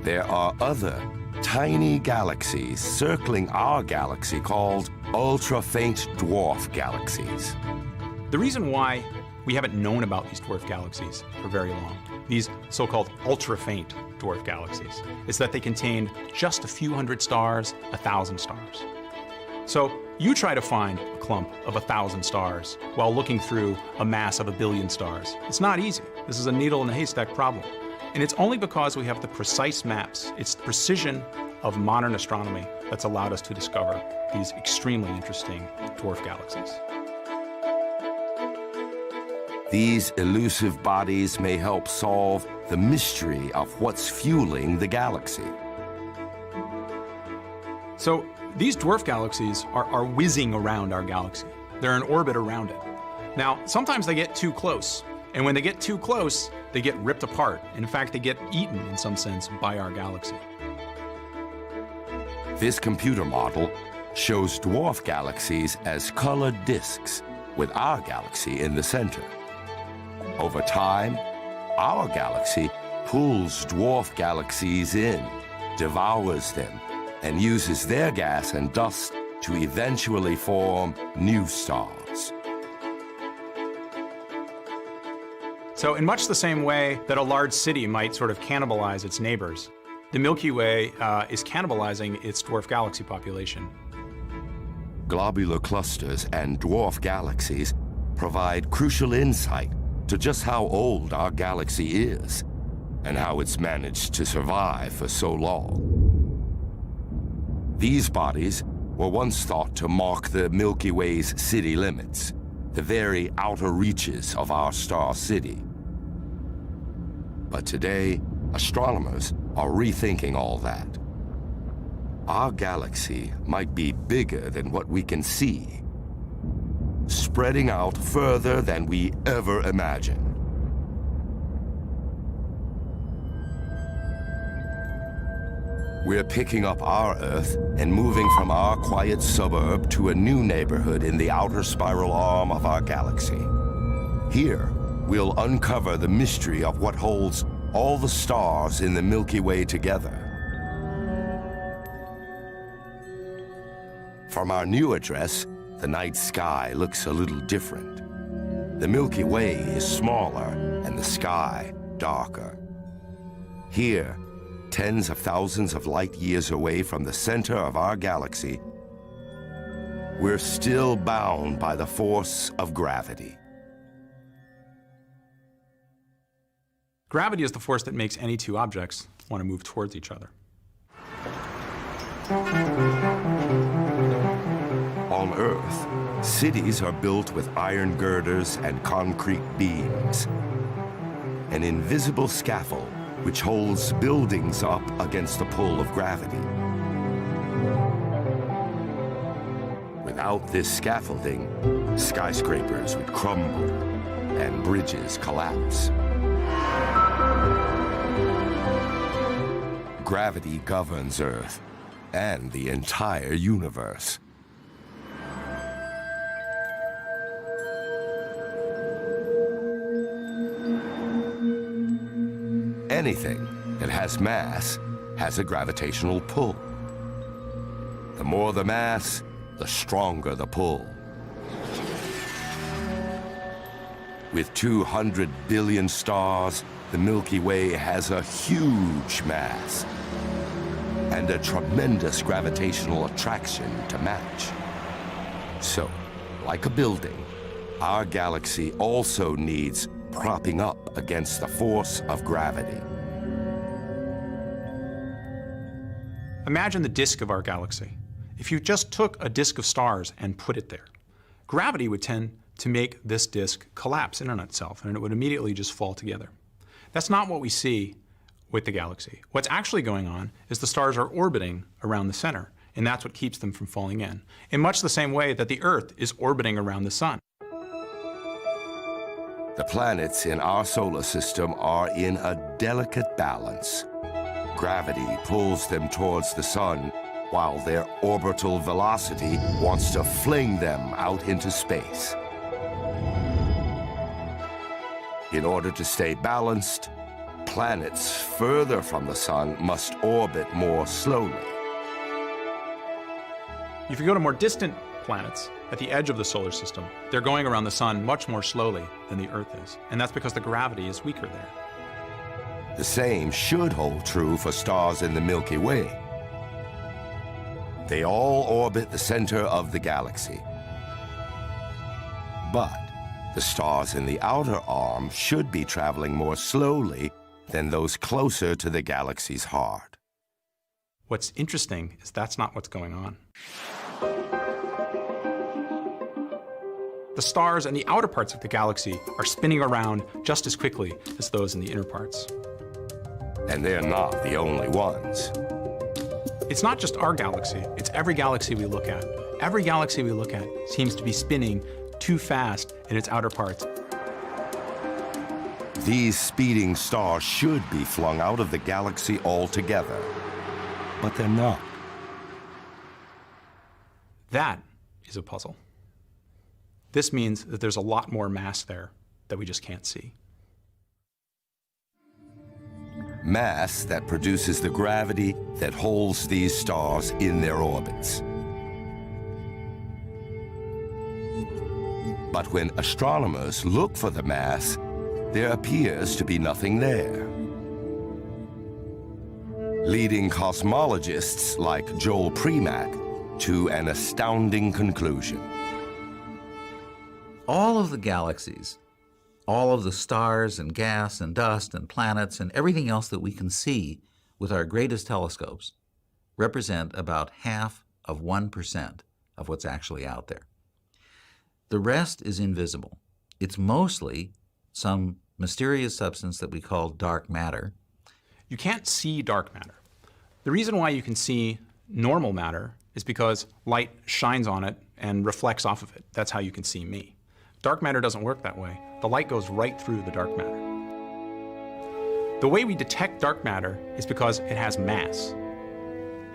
There are other tiny galaxies circling our galaxy called ultra-faint dwarf galaxies. The reason why we haven't known about these dwarf galaxies for very long, these so-called ultra-faint dwarf galaxies, is that they contain just a few hundred stars, 1,000 stars. So you try to find a clump of 1,000 stars while looking through a mass of 1 billion stars. It's not easy. This is a needle in a haystack problem. And it's only because we have the precise maps, it's the precision of modern astronomy that's allowed us to discover these extremely interesting dwarf galaxies. These elusive bodies may help solve the mystery of what's fueling the galaxy. So these dwarf galaxies are whizzing around our galaxy. They're in orbit around it. Now, sometimes they get too close. And when they get too close, they get ripped apart. In fact, they get eaten, in some sense, by our galaxy. This computer model shows dwarf galaxies as colored disks, with our galaxy in the center. Over time, our galaxy pulls dwarf galaxies in, devours them, and uses their gas and dust to eventually form new stars. So in much the same way that a large city might sort of cannibalize its neighbors, the Milky Way is cannibalizing its dwarf galaxy population. Globular clusters and dwarf galaxies provide crucial insight to just how old our galaxy is and how it's managed to survive for so long. These bodies were once thought to mark the Milky Way's city limits, the very outer reaches of our star city. But today, astronomers are rethinking all that. Our galaxy might be bigger than what we can see, spreading out further than we ever imagined. We're picking up our Earth and moving from our quiet suburb to a new neighborhood in the outer spiral arm of our galaxy. Here, we'll uncover the mystery of what holds all the stars in the Milky Way together. From our new address, the night sky looks a little different. The Milky Way is smaller and the sky darker. Here, tens of thousands of light years away from the center of our galaxy, we're still bound by the force of gravity. Gravity is the force that makes any two objects want to move towards each other. On Earth, cities are built with iron girders and concrete beams. An invisible scaffold which holds buildings up against the pull of gravity. Without this scaffolding, skyscrapers would crumble and bridges collapse. Gravity governs Earth and the entire universe. Anything that has mass has a gravitational pull. The more the mass, the stronger the pull. With 200 billion stars, the Milky Way has a huge mass and a tremendous gravitational attraction to match. So, like a building, our galaxy also needs propping up against the force of gravity. Imagine the disk of our galaxy. If you just took a disk of stars and put it there, gravity would tend to make this disk collapse in on itself, and it would immediately just fall together. That's not what we see with the galaxy. What's actually going on is the stars are orbiting around the center, and that's what keeps them from falling in much the same way that the Earth is orbiting around the sun. The planets in our solar system are in a delicate balance. Gravity pulls them towards the sun, while their orbital velocity wants to fling them out into space. In order to stay balanced, planets further from the sun must orbit more slowly. If you go to more distant planets at the edge of the solar system, they're going around the sun much more slowly than the Earth is, and that's because the gravity is weaker there. The same should hold true for stars in the Milky Way. They all orbit the center of the galaxy. But the stars in the outer arm should be traveling more slowly than those closer to the galaxy's heart. What's interesting is that's not what's going on. The stars in the outer parts of the galaxy are spinning around just as quickly as those in the inner parts. And they're not the only ones. It's not just our galaxy, it's every galaxy we look at. Every galaxy we look at seems to be spinning too fast in its outer parts. These speeding stars should be flung out of the galaxy altogether, but they're not. That is a puzzle. This means that there's a lot more mass there that we just can't see. Mass that produces the gravity that holds these stars in their orbits. But when astronomers look for the mass, there appears to be nothing there. Leading cosmologists like Joel Premack to an astounding conclusion. All of the galaxies, all of the stars and gas and dust and planets and everything else that we can see with our greatest telescopes represent about 0.5% of what's actually out there. The rest is invisible. It's mostly some mysterious substance that we call dark matter. You can't see dark matter. The reason why you can see normal matter is because light shines on it and reflects off of it. That's how you can see me. Dark matter doesn't work that way. The light goes right through the dark matter. The way we detect dark matter is because it has mass.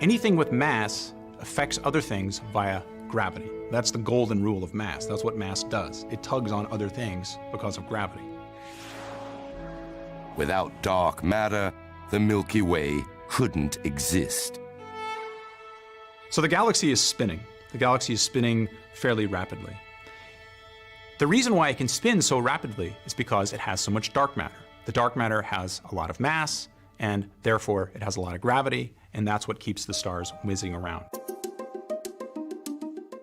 Anything with mass affects other things via gravity. That's the golden rule of mass. That's what mass does. It tugs on other things because of gravity. Without dark matter, the Milky Way couldn't exist. So the galaxy is spinning. The galaxy is spinning fairly rapidly. The reason why it can spin so rapidly is because it has so much dark matter. The dark matter has a lot of mass, and therefore it has a lot of gravity, and that's what keeps the stars whizzing around.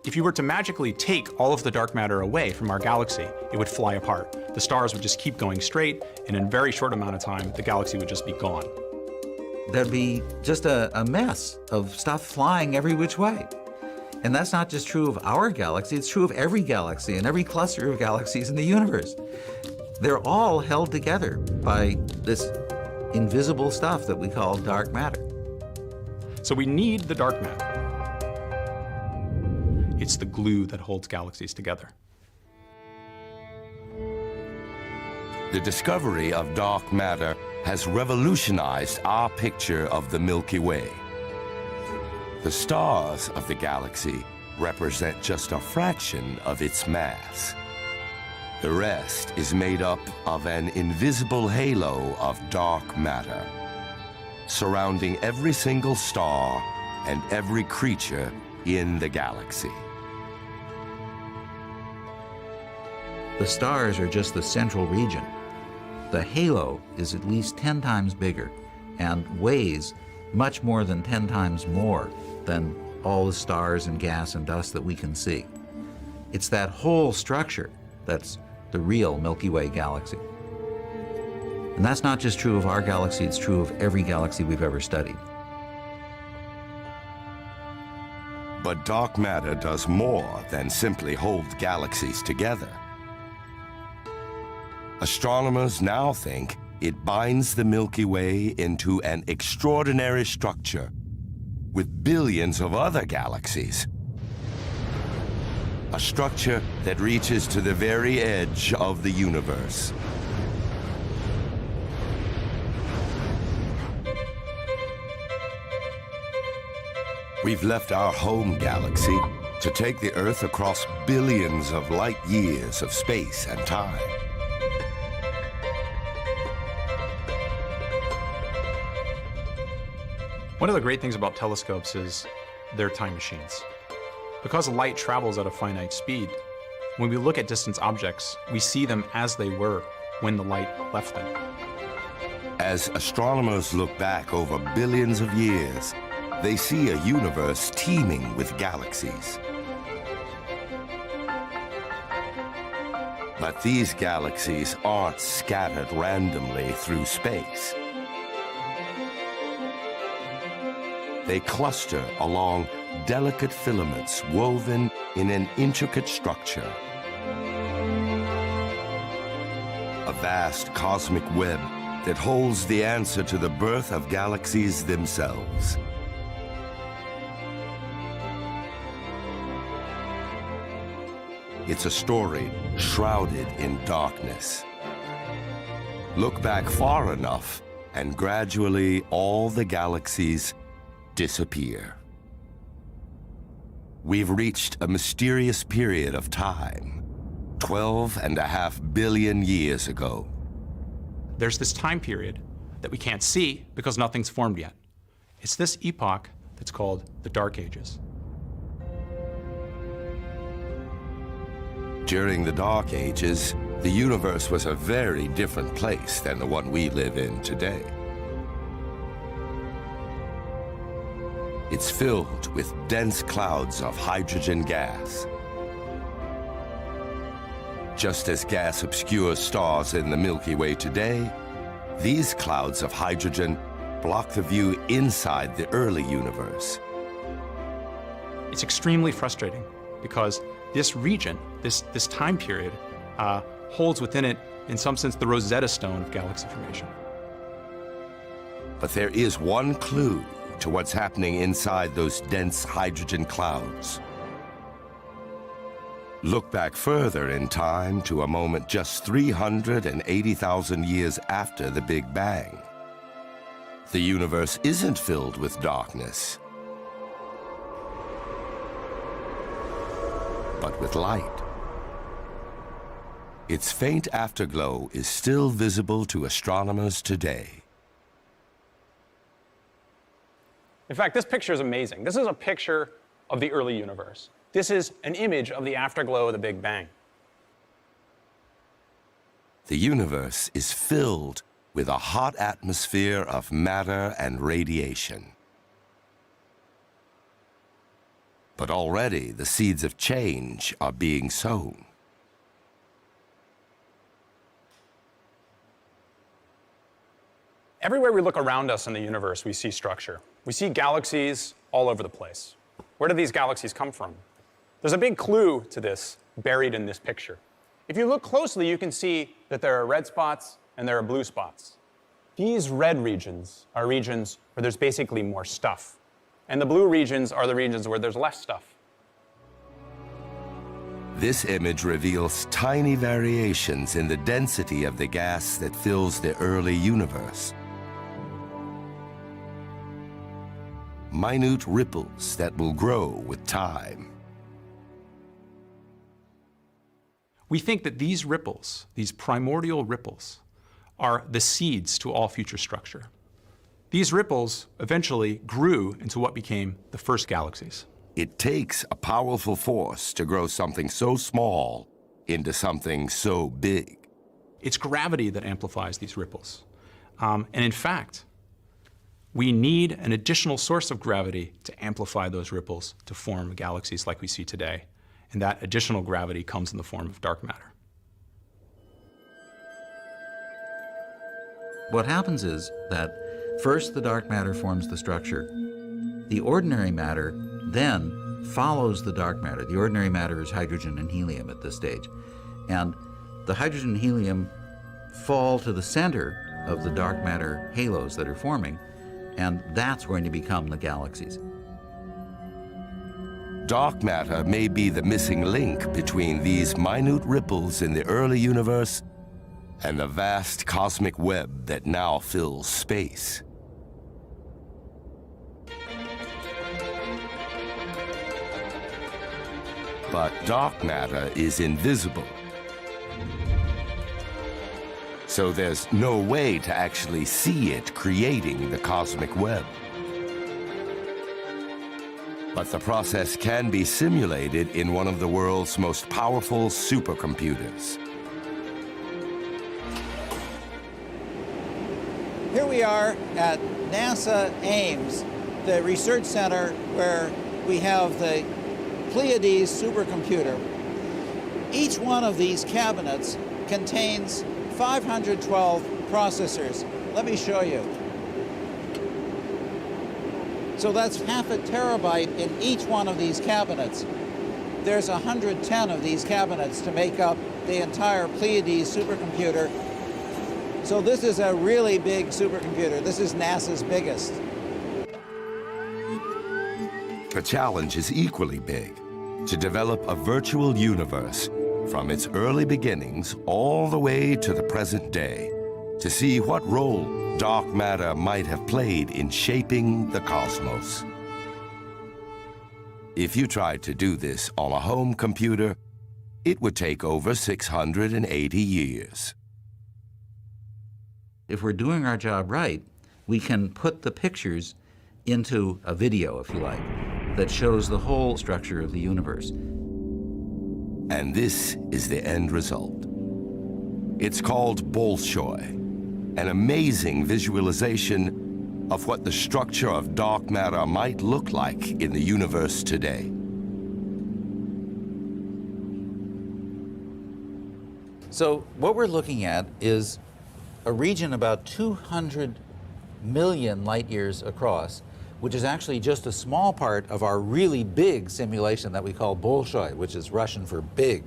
If you were to magically take all of the dark matter away from our galaxy, it would fly apart. The stars would just keep going straight, and in a very short amount of time, the galaxy would just be gone. There'd be just a mess of stuff flying every which way. And that's not just true of our galaxy, it's true of every galaxy and every cluster of galaxies in the universe. They're all held together by this invisible stuff that we call dark matter. So we need the dark matter. It's the glue that holds galaxies together. The discovery of dark matter has revolutionized our picture of the Milky Way. The stars of the galaxy represent just a fraction of its mass. The rest is made up of an invisible halo of dark matter, surrounding every single star and every creature in the galaxy. The stars are just the central region. The halo is at least 10 times bigger and weighs much more than 10 times more than all the stars and gas and dust that we can see. It's that whole structure that's the real Milky Way galaxy. And that's not just true of our galaxy, it's true of every galaxy we've ever studied. But dark matter does more than simply hold galaxies together. Astronomers now think it binds the Milky Way into an extraordinary structure with billions of other galaxies. A structure that reaches to the very edge of the universe. We've left our home galaxy to take the Earth across billions of light years of space and time. One of the great things about telescopes is they're time machines. Because light travels at a finite speed, when we look at distant objects, we see them as they were when the light left them. As astronomers look back over billions of years, they see a universe teeming with galaxies. But these galaxies aren't scattered randomly through space. They cluster along delicate filaments woven in an intricate structure. A vast cosmic web that holds the answer to the birth of galaxies themselves. It's a story shrouded in darkness. Look back far enough, and gradually all the galaxies disappear. We've reached a mysterious period of time, 12.5 billion years ago. There's this time period that we can't see because nothing's formed yet. It's this epoch that's called the Dark Ages. During the Dark Ages, the universe was a very different place than the one we live in today. It's filled with dense clouds of hydrogen gas. Just as gas obscures stars in the Milky Way today, these clouds of hydrogen block the view inside the early universe. It's extremely frustrating because this region, this time period, holds within it, in some sense, the Rosetta Stone of galaxy formation. But there is one clue to what's happening inside those dense hydrogen clouds. Look back further in time to a moment just 380,000 years after the Big Bang. The universe isn't filled with darkness, but with light. Its faint afterglow is still visible to astronomers today. In fact, this picture is amazing. This is a picture of the early universe. This is an image of the afterglow of the Big Bang. The universe is filled with a hot atmosphere of matter and radiation. But already the seeds of change are being sown. Everywhere we look around us in the universe, we see structure. We see galaxies all over the place. Where do these galaxies come from? There's a big clue to this buried in this picture. If you look closely, you can see that there are red spots and there are blue spots. These red regions are regions where there's basically more stuff. And the blue regions are the regions where there's less stuff. This image reveals tiny variations in the density of the gas that fills the early universe. Minute ripples that will grow with time. We think that these ripples, these primordial ripples, are the seeds to all future structure. These ripples eventually grew into what became the first galaxies. It takes a powerful force to grow something so small into something so big? It's gravity that amplifies these ripples. And in fact, we need an additional source of gravity to amplify those ripples to form galaxies like we see today. And that additional gravity comes in the form of dark matter. What happens is that first the dark matter forms the structure. The ordinary matter then follows the dark matter. The ordinary matter is hydrogen and helium at this stage. And the hydrogen and helium fall to the center of the dark matter halos that are forming, and that's going to become the galaxies. Dark matter may be the missing link between these minute ripples in the early universe and the vast cosmic web that now fills space. But dark matter is invisible. So there's no way to actually see it creating the cosmic web. But the process can be simulated in one of the world's most powerful supercomputers. Here we are at NASA Ames, the research center where we have the Pleiades supercomputer. Each one of these cabinets contains 512 processors. Let me show you. So that's half a terabyte in each one of these cabinets. There's 110 of these cabinets to make up the entire Pleiades supercomputer. So this is a really big supercomputer. This is NASA's biggest. The challenge is equally big: to develop a virtual universe from its early beginnings all the way to the present day, to see what role dark matter might have played in shaping the cosmos. If you tried to do this on a home computer, it would take over 680 years. If we're doing our job right, we can put the pictures into a video, if you like, that shows the whole structure of the universe. And this is the end result. It's called Bolshoi, an amazing visualization of what the structure of dark matter might look like in the universe today. So what we're looking at is a region about 200 million light years across, which is actually just a small part of our really big simulation that we call Bolshoi, which is Russian for big.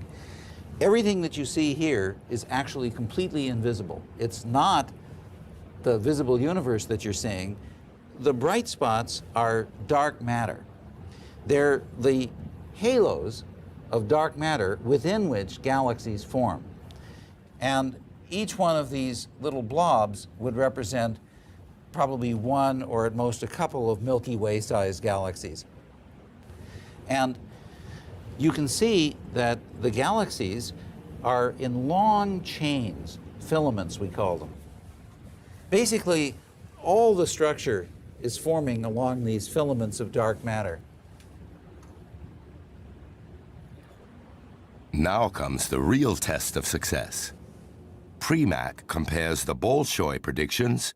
Everything that you see here is actually completely invisible. It's not the visible universe that you're seeing. The bright spots are dark matter. They're the halos of dark matter within which galaxies form. And each one of these little blobs would represent probably one or at most a couple of Milky Way-sized galaxies. And you can see that the galaxies are in long chains, filaments we call them. Basically, all the structure is forming along these filaments of dark matter. Now comes the real test of success. PREMAC compares the Bolshoi predictions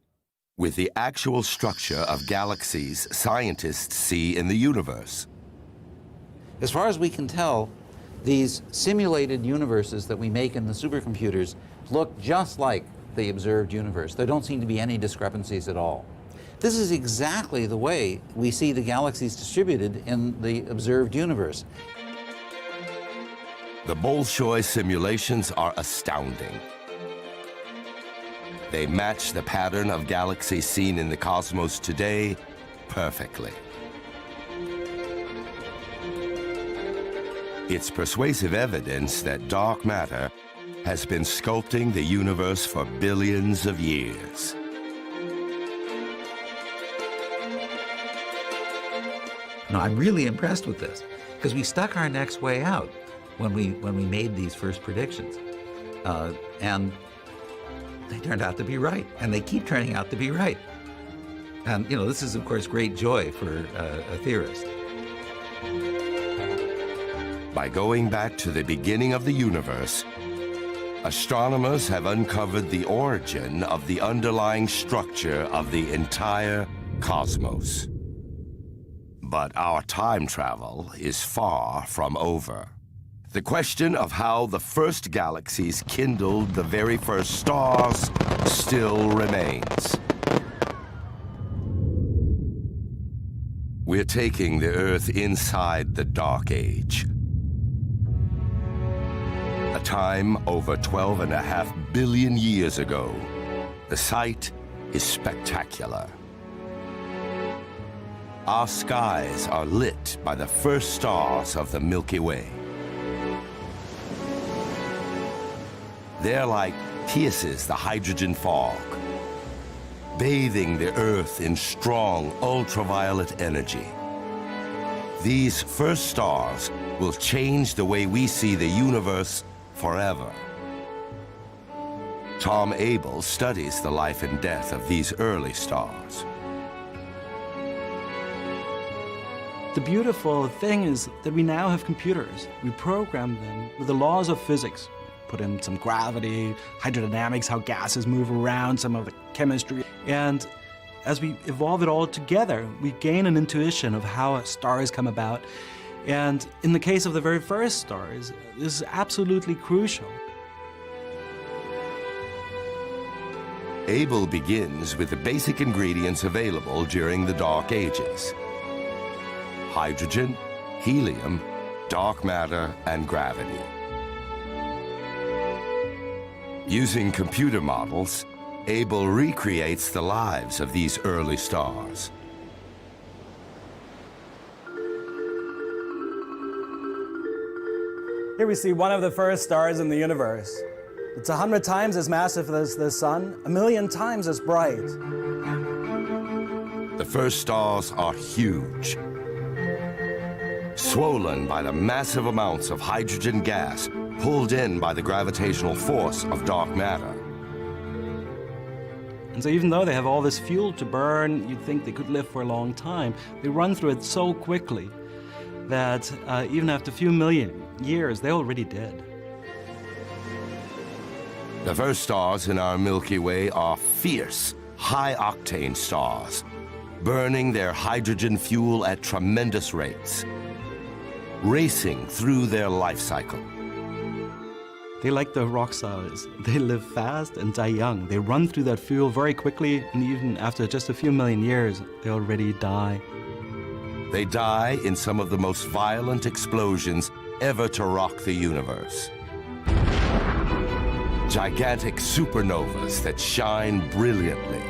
with the actual structure of galaxies scientists see in the universe. As far as we can tell, these simulated universes that we make in the supercomputers look just like the observed universe. There don't seem to be any discrepancies at all. This is exactly the way we see the galaxies distributed in the observed universe. The Bolshoi simulations are astounding. They match the pattern of galaxies seen in the cosmos today perfectly. It's persuasive evidence that dark matter has been sculpting the universe for billions of years. Now, I'm really impressed with this because we stuck our necks way out when we made these first predictions. And they turned out to be right, and they keep turning out to be right. And, you know, this is, of course, great joy for a theorist. By going back to the beginning of the universe, astronomers have uncovered the origin of the underlying structure of the entire cosmos. But our time travel is far from over. The question of how the first galaxies kindled the very first stars still remains. We're taking the Earth inside the Dark Age, a time over 12.5 billion years ago. The sight is spectacular. Our skies are lit by the first stars of the Milky Way. They're like Tia's the hydrogen fog, bathing the Earth in strong ultraviolet energy. These first stars will change the way we see the universe forever. Tom Abel studies the life and death of these early stars. The beautiful thing is that we now have computers. We program them with the laws of physics. Put in some gravity, hydrodynamics, how gases move around, some of the chemistry. And as we evolve it all together, we gain an intuition of how stars come about. And in the case of the very first stars, this is absolutely crucial. Abel begins with the basic ingredients available during the Dark Ages: hydrogen, helium, dark matter, and gravity. Using computer models, Abel recreates the lives of these early stars. Here we see one of the first stars in the universe. It's 100 times as massive as the sun, 1,000,000 times as bright. The first stars are huge, swollen by the massive amounts of hydrogen gas pulled in by the gravitational force of dark matter. And so even though they have all this fuel to burn, you'd think they could live for a long time, they run through it so quickly that even after a few million years, they're already dead. The first stars in our Milky Way are fierce, high-octane stars, burning their hydrogen fuel at tremendous rates, racing through their life cycle. They like the rock stars. They live fast and die young. They run through that fuel very quickly, and even after just a few million years, they already die. They die in some of the most violent explosions ever to rock the universe. Gigantic supernovas that shine brilliantly.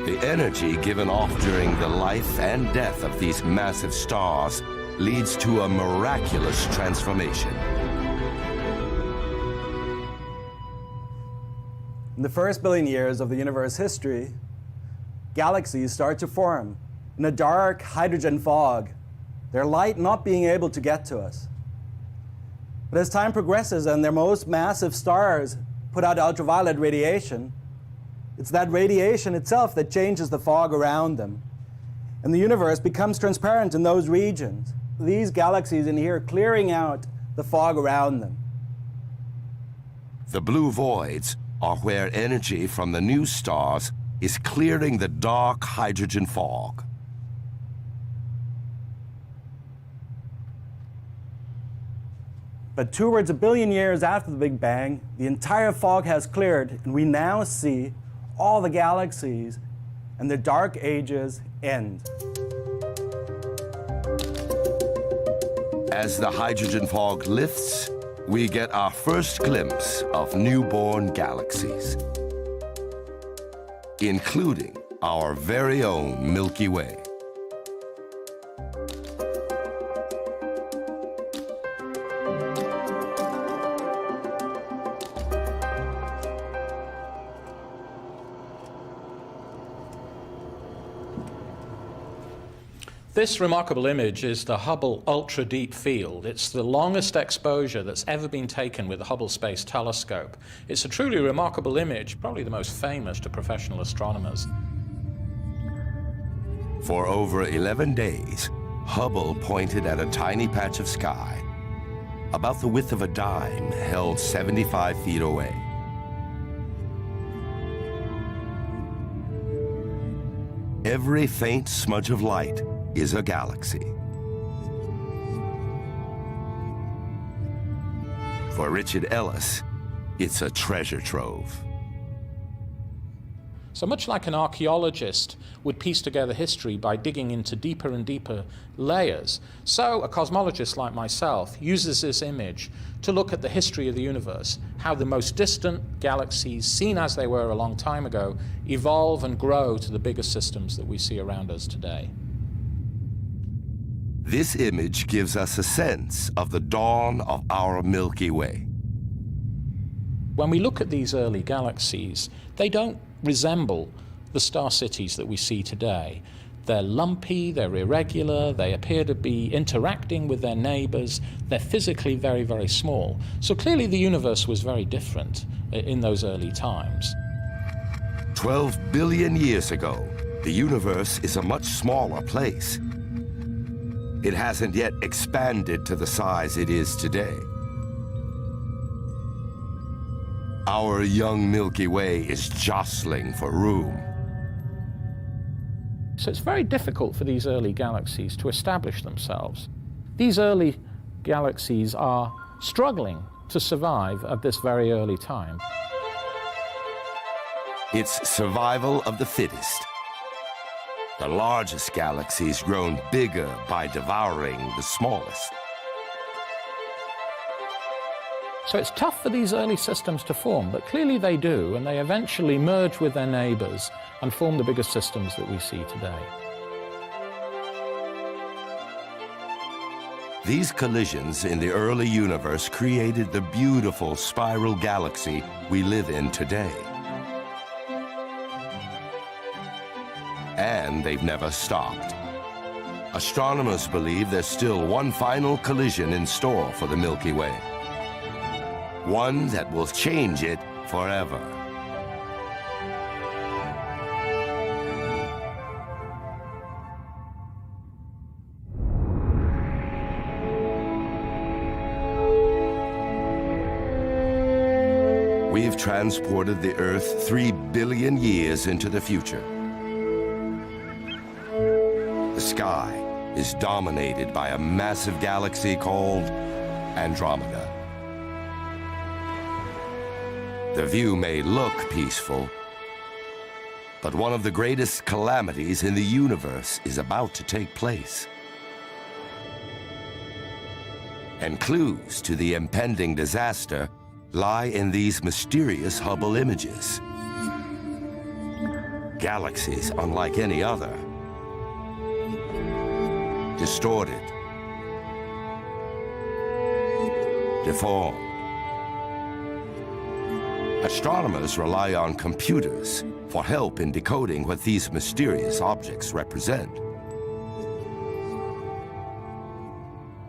The energy given off during the life and death of these massive stars leads to a miraculous transformation. In the first billion years of the universe history, galaxies start to form in a dark hydrogen fog, their light not being able to get to us. But as time progresses and their most massive stars put out ultraviolet radiation, it's that radiation itself that changes the fog around them. And the universe becomes transparent in those regions. These galaxies in here clearing out the fog around them. The blue voids are where energy from the new stars is clearing the dark hydrogen fog. But towards 1 billion years after the Big Bang, the entire fog has cleared, and we now see all the galaxies and the dark ages end. As the hydrogen fog lifts, we get our first glimpse of newborn galaxies, including our very own Milky Way. This remarkable image is the Hubble Ultra Deep Field. It's the longest exposure that's ever been taken with the Hubble Space Telescope. It's a truly remarkable image, probably the most famous to professional astronomers. For over 11 days, Hubble pointed at a tiny patch of sky, about the width of a dime, held 75 feet away. Every faint smudge of light is a galaxy. For Richard Ellis, it's a treasure trove. So much like an archaeologist would piece together history by digging into deeper and deeper layers, so a cosmologist like myself uses this image to look at the history of the universe, how the most distant galaxies, seen as they were a long time ago, evolve and grow to the bigger systems that we see around us today. This image gives us a sense of the dawn of our Milky Way. When we look at these early galaxies, they don't resemble the star cities that we see today. They're lumpy, they're irregular, they appear to be interacting with their neighbors, they're physically very, very small. So clearly the universe was very different in those early times. 12 billion years ago, the universe is a much smaller place. It hasn't yet expanded to the size it is today. Our young Milky Way is jostling for room. So it's very difficult for these early galaxies to establish themselves. These early galaxies are struggling to survive at this very early time. It's survival of the fittest. The largest galaxies grown bigger by devouring the smallest. So it's tough for these early systems to form, but clearly they do, and they eventually merge with their neighbors and form the bigger systems that we see today. These collisions in the early universe created the beautiful spiral galaxy we live in today. And they've never stopped. Astronomers believe there's still one final collision in store for the Milky Way. One that will change it forever. We've transported the Earth 3 billion years into the future. The sky is dominated by a massive galaxy called Andromeda. The view may look peaceful, but one of the greatest calamities in the universe is about to take place. And clues to the impending disaster lie in these mysterious Hubble images. Galaxies unlike any other. Distorted. Deformed. Astronomers rely on computers for help in decoding what these mysterious objects represent.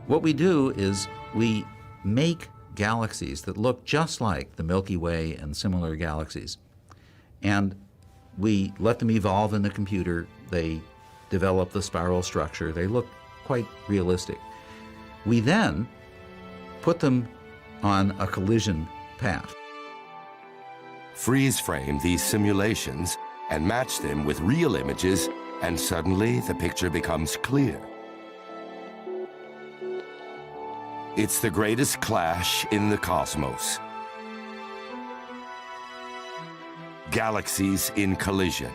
What we do is we make galaxies that look just like the Milky Way and similar galaxies, and we let them evolve in the computer. They develop the spiral structure. They look quite realistic. We then put them on a collision path. Freeze frame these simulations and match them with real images, and suddenly the picture becomes clear. It's the greatest clash in the cosmos. Galaxies in collision.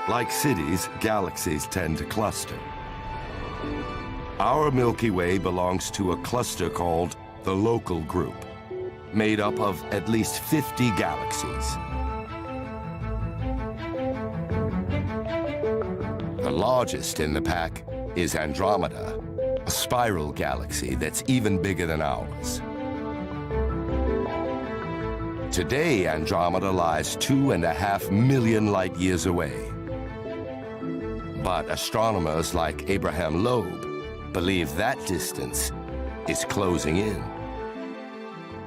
Like cities, galaxies tend to cluster. Our Milky Way belongs to a cluster called the Local Group, made up of at least 50 galaxies. The largest in the pack is Andromeda, a spiral galaxy that's even bigger than ours. Today, Andromeda lies 2.5 million light years away. But astronomers like Abraham Loeb believe that distance is closing in.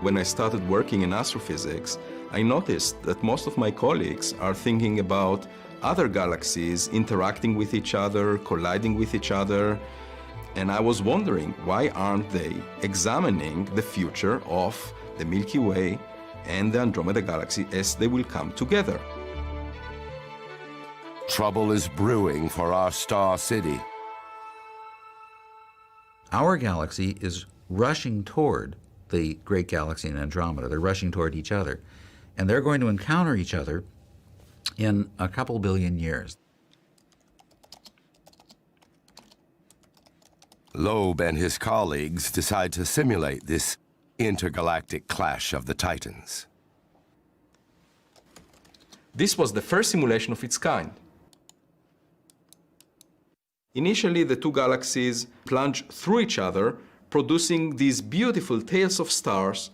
When I started working in astrophysics, I noticed that most of my colleagues are thinking about other galaxies interacting with each other, colliding with each other, and I was wondering, why aren't they examining the future of the Milky Way and the Andromeda Galaxy as they will come together? Trouble is brewing for our star city. Our galaxy is rushing toward the great galaxy in Andromeda. They're rushing toward each other. And they're going to encounter each other in a couple billion years. Loeb and his colleagues decide to simulate this intergalactic clash of the Titans. This was the first simulation of its kind. Initially, the two galaxies plunge through each other, producing these beautiful tails of stars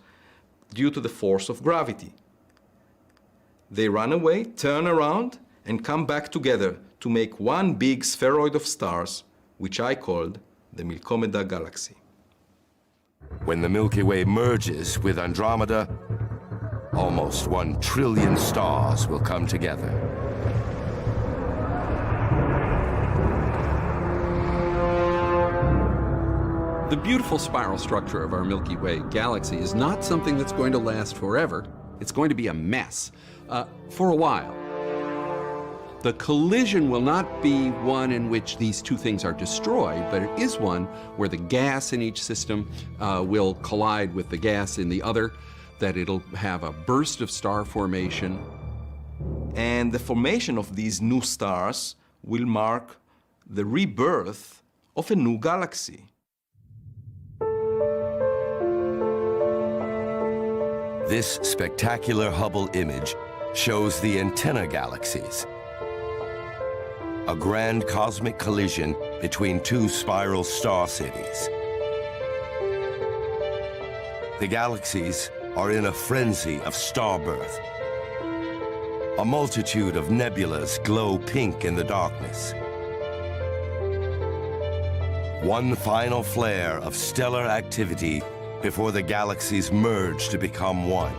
due to the force of gravity. They run away, turn around, and come back together to make one big spheroid of stars, which I called the Milkomeda Galaxy. When the Milky Way merges with Andromeda, almost 1 trillion stars will come together. The beautiful spiral structure of our Milky Way galaxy is not something that's going to last forever. It's going to be a mess for a while. The collision will not be one in which these two things are destroyed, but it is one where the gas in each system will collide with the gas in the other, that it'll have a burst of star formation. And the formation of these new stars will mark the rebirth of a new galaxy. This spectacular Hubble image shows the antenna galaxies, a grand cosmic collision between two spiral star cities. The galaxies are in a frenzy of star birth. A multitude of nebulas glow pink in the darkness. One final flare of stellar activity before the galaxies merge to become one.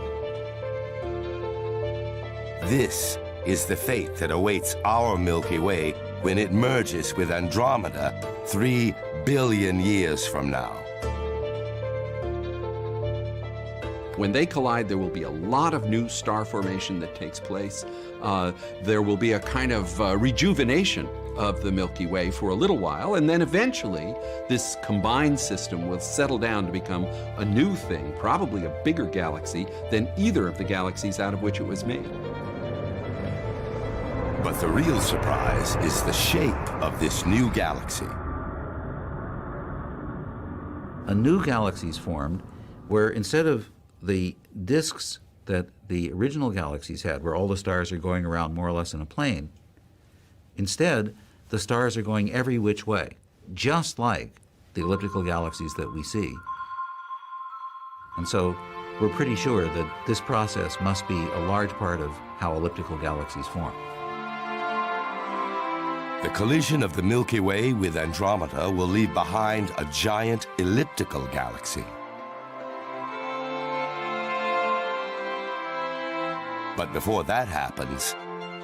This is the fate that awaits our Milky Way when it merges with Andromeda 3 billion years from now. When they collide, there will be a lot of new star formation that takes place. There will be a kind of rejuvenation of the Milky Way for a little while, and then eventually this combined system will settle down to become a new thing, probably a bigger galaxy than either of the galaxies out of which it was made. But the real surprise is the shape of this new galaxy. A new galaxy is formed where instead of the disks that the original galaxies had, where all the stars are going around more or less in a plane, instead, the stars are going every which way, just like the elliptical galaxies that we see. And so we're pretty sure that this process must be a large part of how elliptical galaxies form. The collision of the Milky Way with Andromeda will leave behind a giant elliptical galaxy. But before that happens,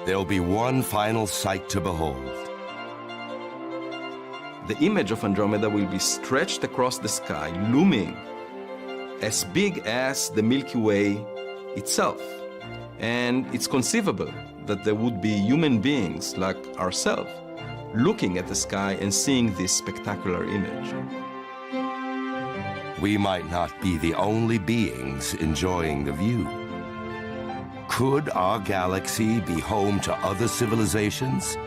there'll be one final sight to behold. The image of Andromeda will be stretched across the sky, looming as big as the Milky Way itself. And it's conceivable that there would be human beings like ourselves looking at the sky and seeing this spectacular image. We might not be the only beings enjoying the view. Could our galaxy be home to other civilizations?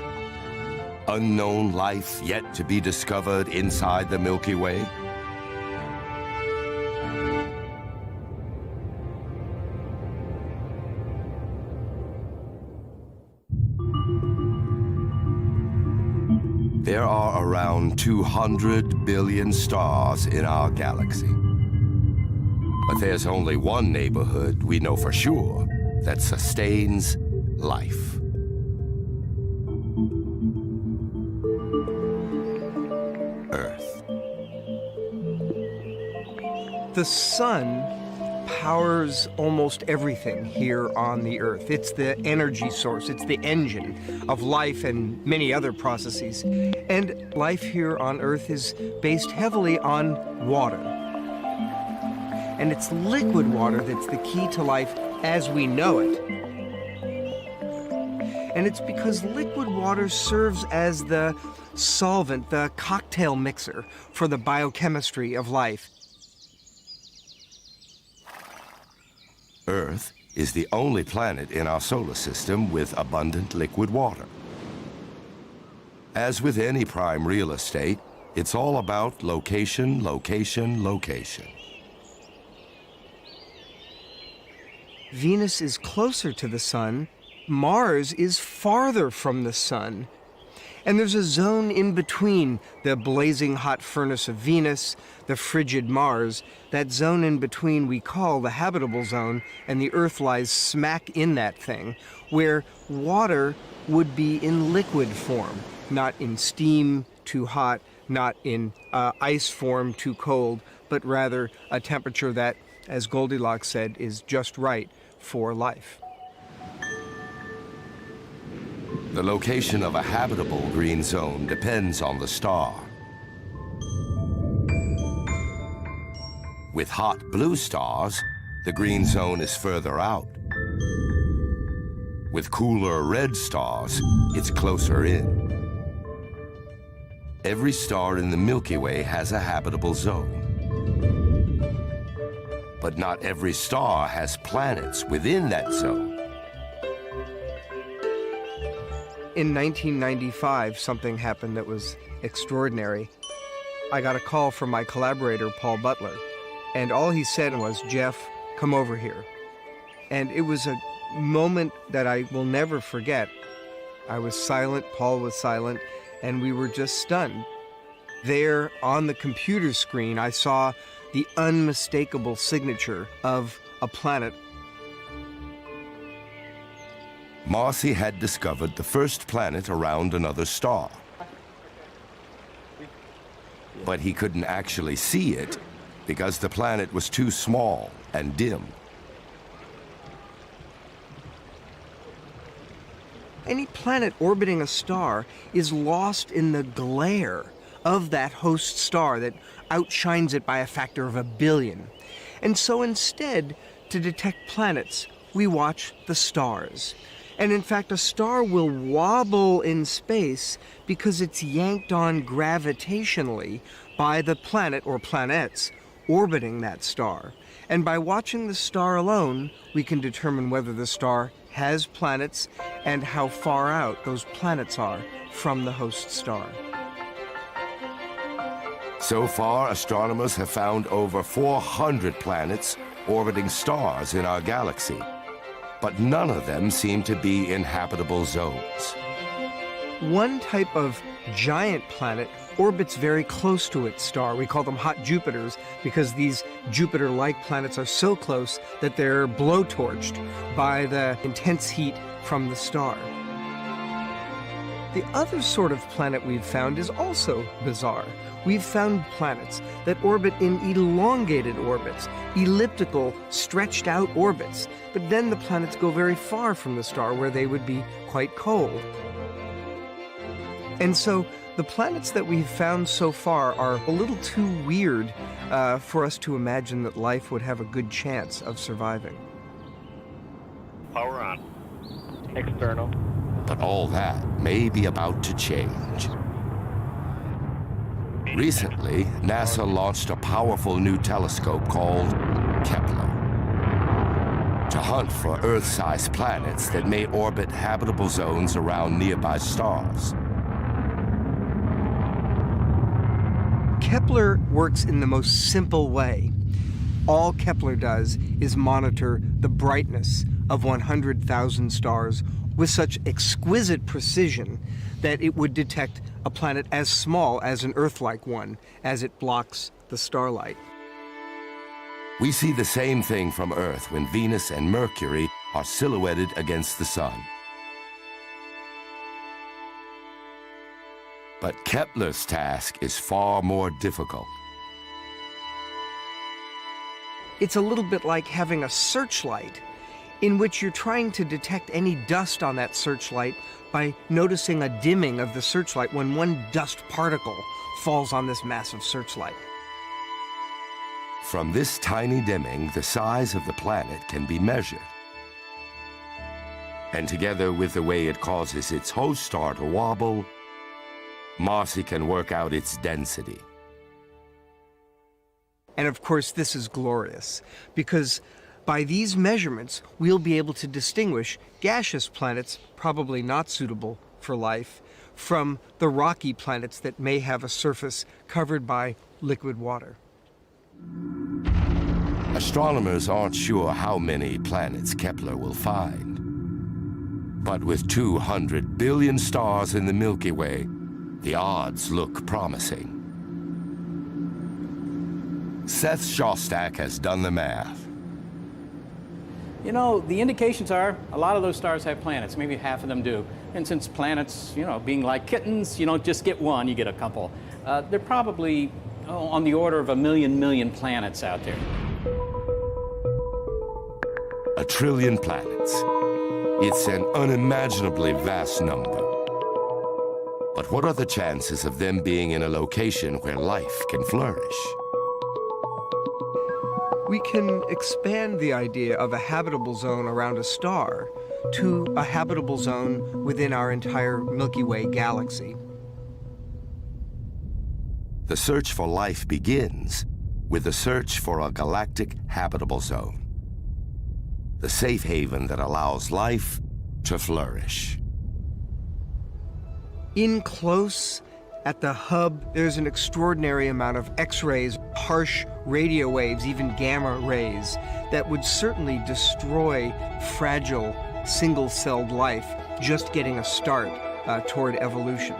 Unknown life yet to be discovered inside the Milky Way? There are around 200 billion stars in our galaxy. But there's only one neighborhood we know for sure that sustains life. Earth. The sun powers almost everything here on the Earth. It's the energy source, it's the engine of life and many other processes. And life here on Earth is based heavily on water. And it's liquid water that's the key to life as we know it. And it's because liquid water serves as the solvent, the cocktail mixer for the biochemistry of life. Earth is the only planet in our solar system with abundant liquid water. As with any prime real estate, it's all about location, location, location. Venus is closer to the sun, Mars is farther from the sun. And there's a zone in between the blazing hot furnace of Venus, the frigid Mars. That zone in between we call the habitable zone, and the Earth lies smack in that thing, where water would be in liquid form, not in steam, too hot, not in ice form, too cold, but rather a temperature that, as Goldilocks said, is just right for life. The location of a habitable green zone depends on the star. With hot blue stars, the green zone is further out. With cooler red stars, it's closer in. Every star in the Milky Way has a habitable zone. But not every star has planets within that zone. In 1995, something happened that was extraordinary. I got a call from my collaborator, Paul Butler, and all he said was, "Jeff, come over here." And it was a moment that I will never forget. I was silent, Paul was silent, and we were just stunned. There on the computer screen, I saw the unmistakable signature of a planet. Marcy had discovered the first planet around another star. But he couldn't actually see it because the planet was too small and dim. Any planet orbiting a star is lost in the glare of that host star that outshines it by a factor of 1 billion. And so instead, to detect planets, we watch the stars. And in fact, a star will wobble in space because it's yanked on gravitationally by the planet or planets orbiting that star. And by watching the star alone, we can determine whether the star has planets and how far out those planets are from the host star. So far, astronomers have found over 400 planets orbiting stars in our galaxy, but none of them seem to be in habitable zones. One type of giant planet orbits very close to its star. We call them hot Jupiters because these Jupiter-like planets are so close that they're blowtorched by the intense heat from the star. The other sort of planet we've found is also bizarre. We've found planets that orbit in elongated orbits, elliptical, stretched out orbits, but then the planets go very far from the star where they would be quite cold. And so the planets that we've found so far are a little too weird for us to imagine that life would have a good chance of surviving. Power on. External. But all that may be about to change. Recently, NASA launched a powerful new telescope called Kepler to hunt for Earth-sized planets that may orbit habitable zones around nearby stars. Kepler works in the most simple way. All Kepler does is monitor the brightness of 100,000 stars with such exquisite precision that it would detect a planet as small as an Earth-like one as it blocks the starlight. We see the same thing from Earth when Venus and Mercury are silhouetted against the sun. But Kepler's task is far more difficult. It's a little bit like having a searchlight in which you're trying to detect any dust on that searchlight by noticing a dimming of the searchlight when one dust particle falls on this massive searchlight. From this tiny dimming, the size of the planet can be measured. And together with the way it causes its host star to wobble, Marcy can work out its density. And of course, this is glorious, because by these measurements, we'll be able to distinguish gaseous planets, probably not suitable for life, from the rocky planets that may have a surface covered by liquid water. Astronomers aren't sure how many planets Kepler will find. But with 200 billion stars in the Milky Way, the odds look promising. Seth Shostak has done the math. You know, the indications are a lot of those stars have planets, maybe half of them do. And since planets, you know, being like kittens, you don't just get one, you get a couple. They're probably on the order of a million planets out there. 1 trillion planets. It's an unimaginably vast number. But what are the chances of them being in a location where life can flourish? We can expand the idea of a habitable zone around a star to a habitable zone within our entire Milky Way galaxy. The search for life begins with the search for a galactic habitable zone, the safe haven that allows life to flourish. In close, at the hub, there's an extraordinary amount of X-rays, harsh radio waves, even gamma rays, that would certainly destroy fragile, single-celled life just getting a start toward evolution.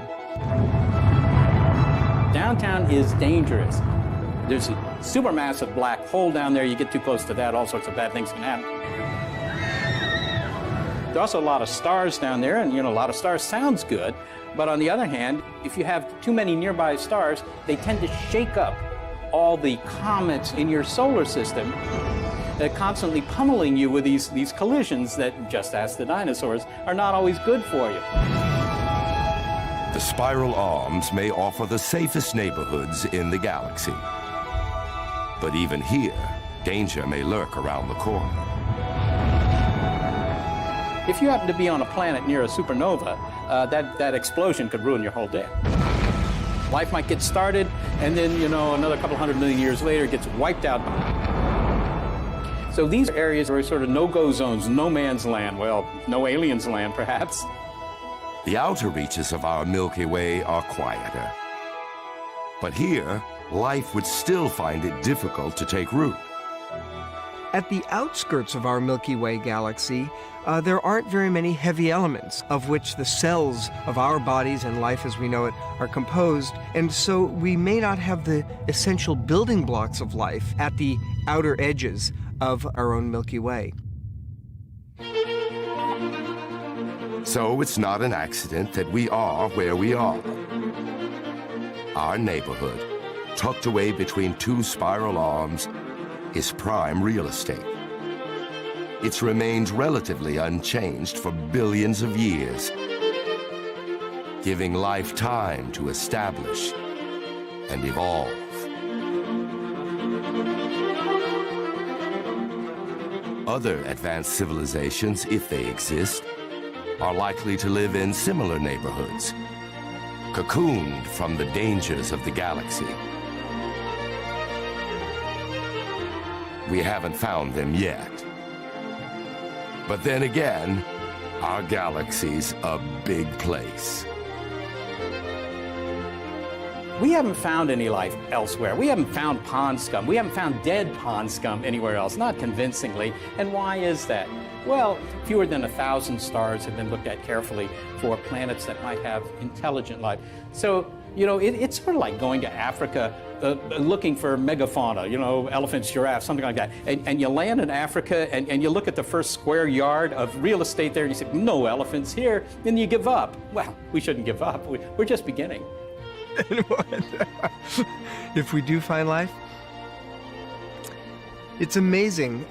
Downtown is dangerous. There's a supermassive black hole down there. You get too close to that, all sorts of bad things can happen. There are also a lot of stars down there, and you know, a lot of stars sounds good. But on the other hand, if you have too many nearby stars, they tend to shake up all the comets in your solar system. They're constantly pummeling you with these collisions that, just ask the dinosaurs, are not always good for you. The spiral arms may offer the safest neighborhoods in the galaxy. But even here, danger may lurk around the corner. If you happen to be on a planet near a supernova, that explosion could ruin your whole day. Life might get started, and then, you know, another couple 100 million years later, it gets wiped out. So these areas are sort of no-go zones, no man's land. Well, no alien's land, perhaps. The outer reaches of our Milky Way are quieter. But here, life would still find it difficult to take root. At the outskirts of our Milky Way galaxy, there aren't very many heavy elements of which the cells of our bodies and life as we know it are composed, and so we may not have the essential building blocks of life at the outer edges of our own Milky Way. So it's not an accident that we are where we are. Our neighborhood, tucked away between two spiral arms, is prime real estate. It's remained relatively unchanged for billions of years, giving life time to establish and evolve. Other advanced civilizations, if they exist, are likely to live in similar neighborhoods, cocooned from the dangers of the galaxy. We haven't found them yet. But then again, our galaxy's a big place. We haven't found any life elsewhere. We haven't found pond scum. We haven't found dead pond scum anywhere else, not convincingly. And why is that? Well, fewer than 1,000 stars have been looked at carefully for planets that might have intelligent life. So, you know, it's sort of like going to Africa looking for megafauna, you know, elephants, giraffes, something like that. And you land in Africa and you look at the first square yard of real estate there and you say, no elephants here, then you give up. Well, we shouldn't give up. We're just beginning. If we do find life, It's amazing.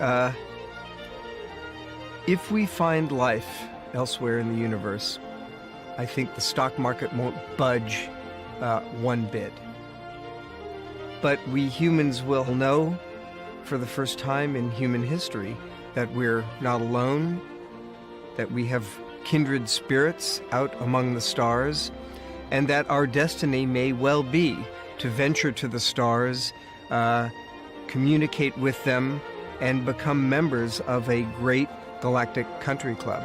If we find life elsewhere in the universe, I think the stock market won't budge one bit. But we humans will know for the first time in human history that we're not alone, that we have kindred spirits out among the stars, and that our destiny may well be to venture to the stars, communicate with them, and become members of a great galactic country club.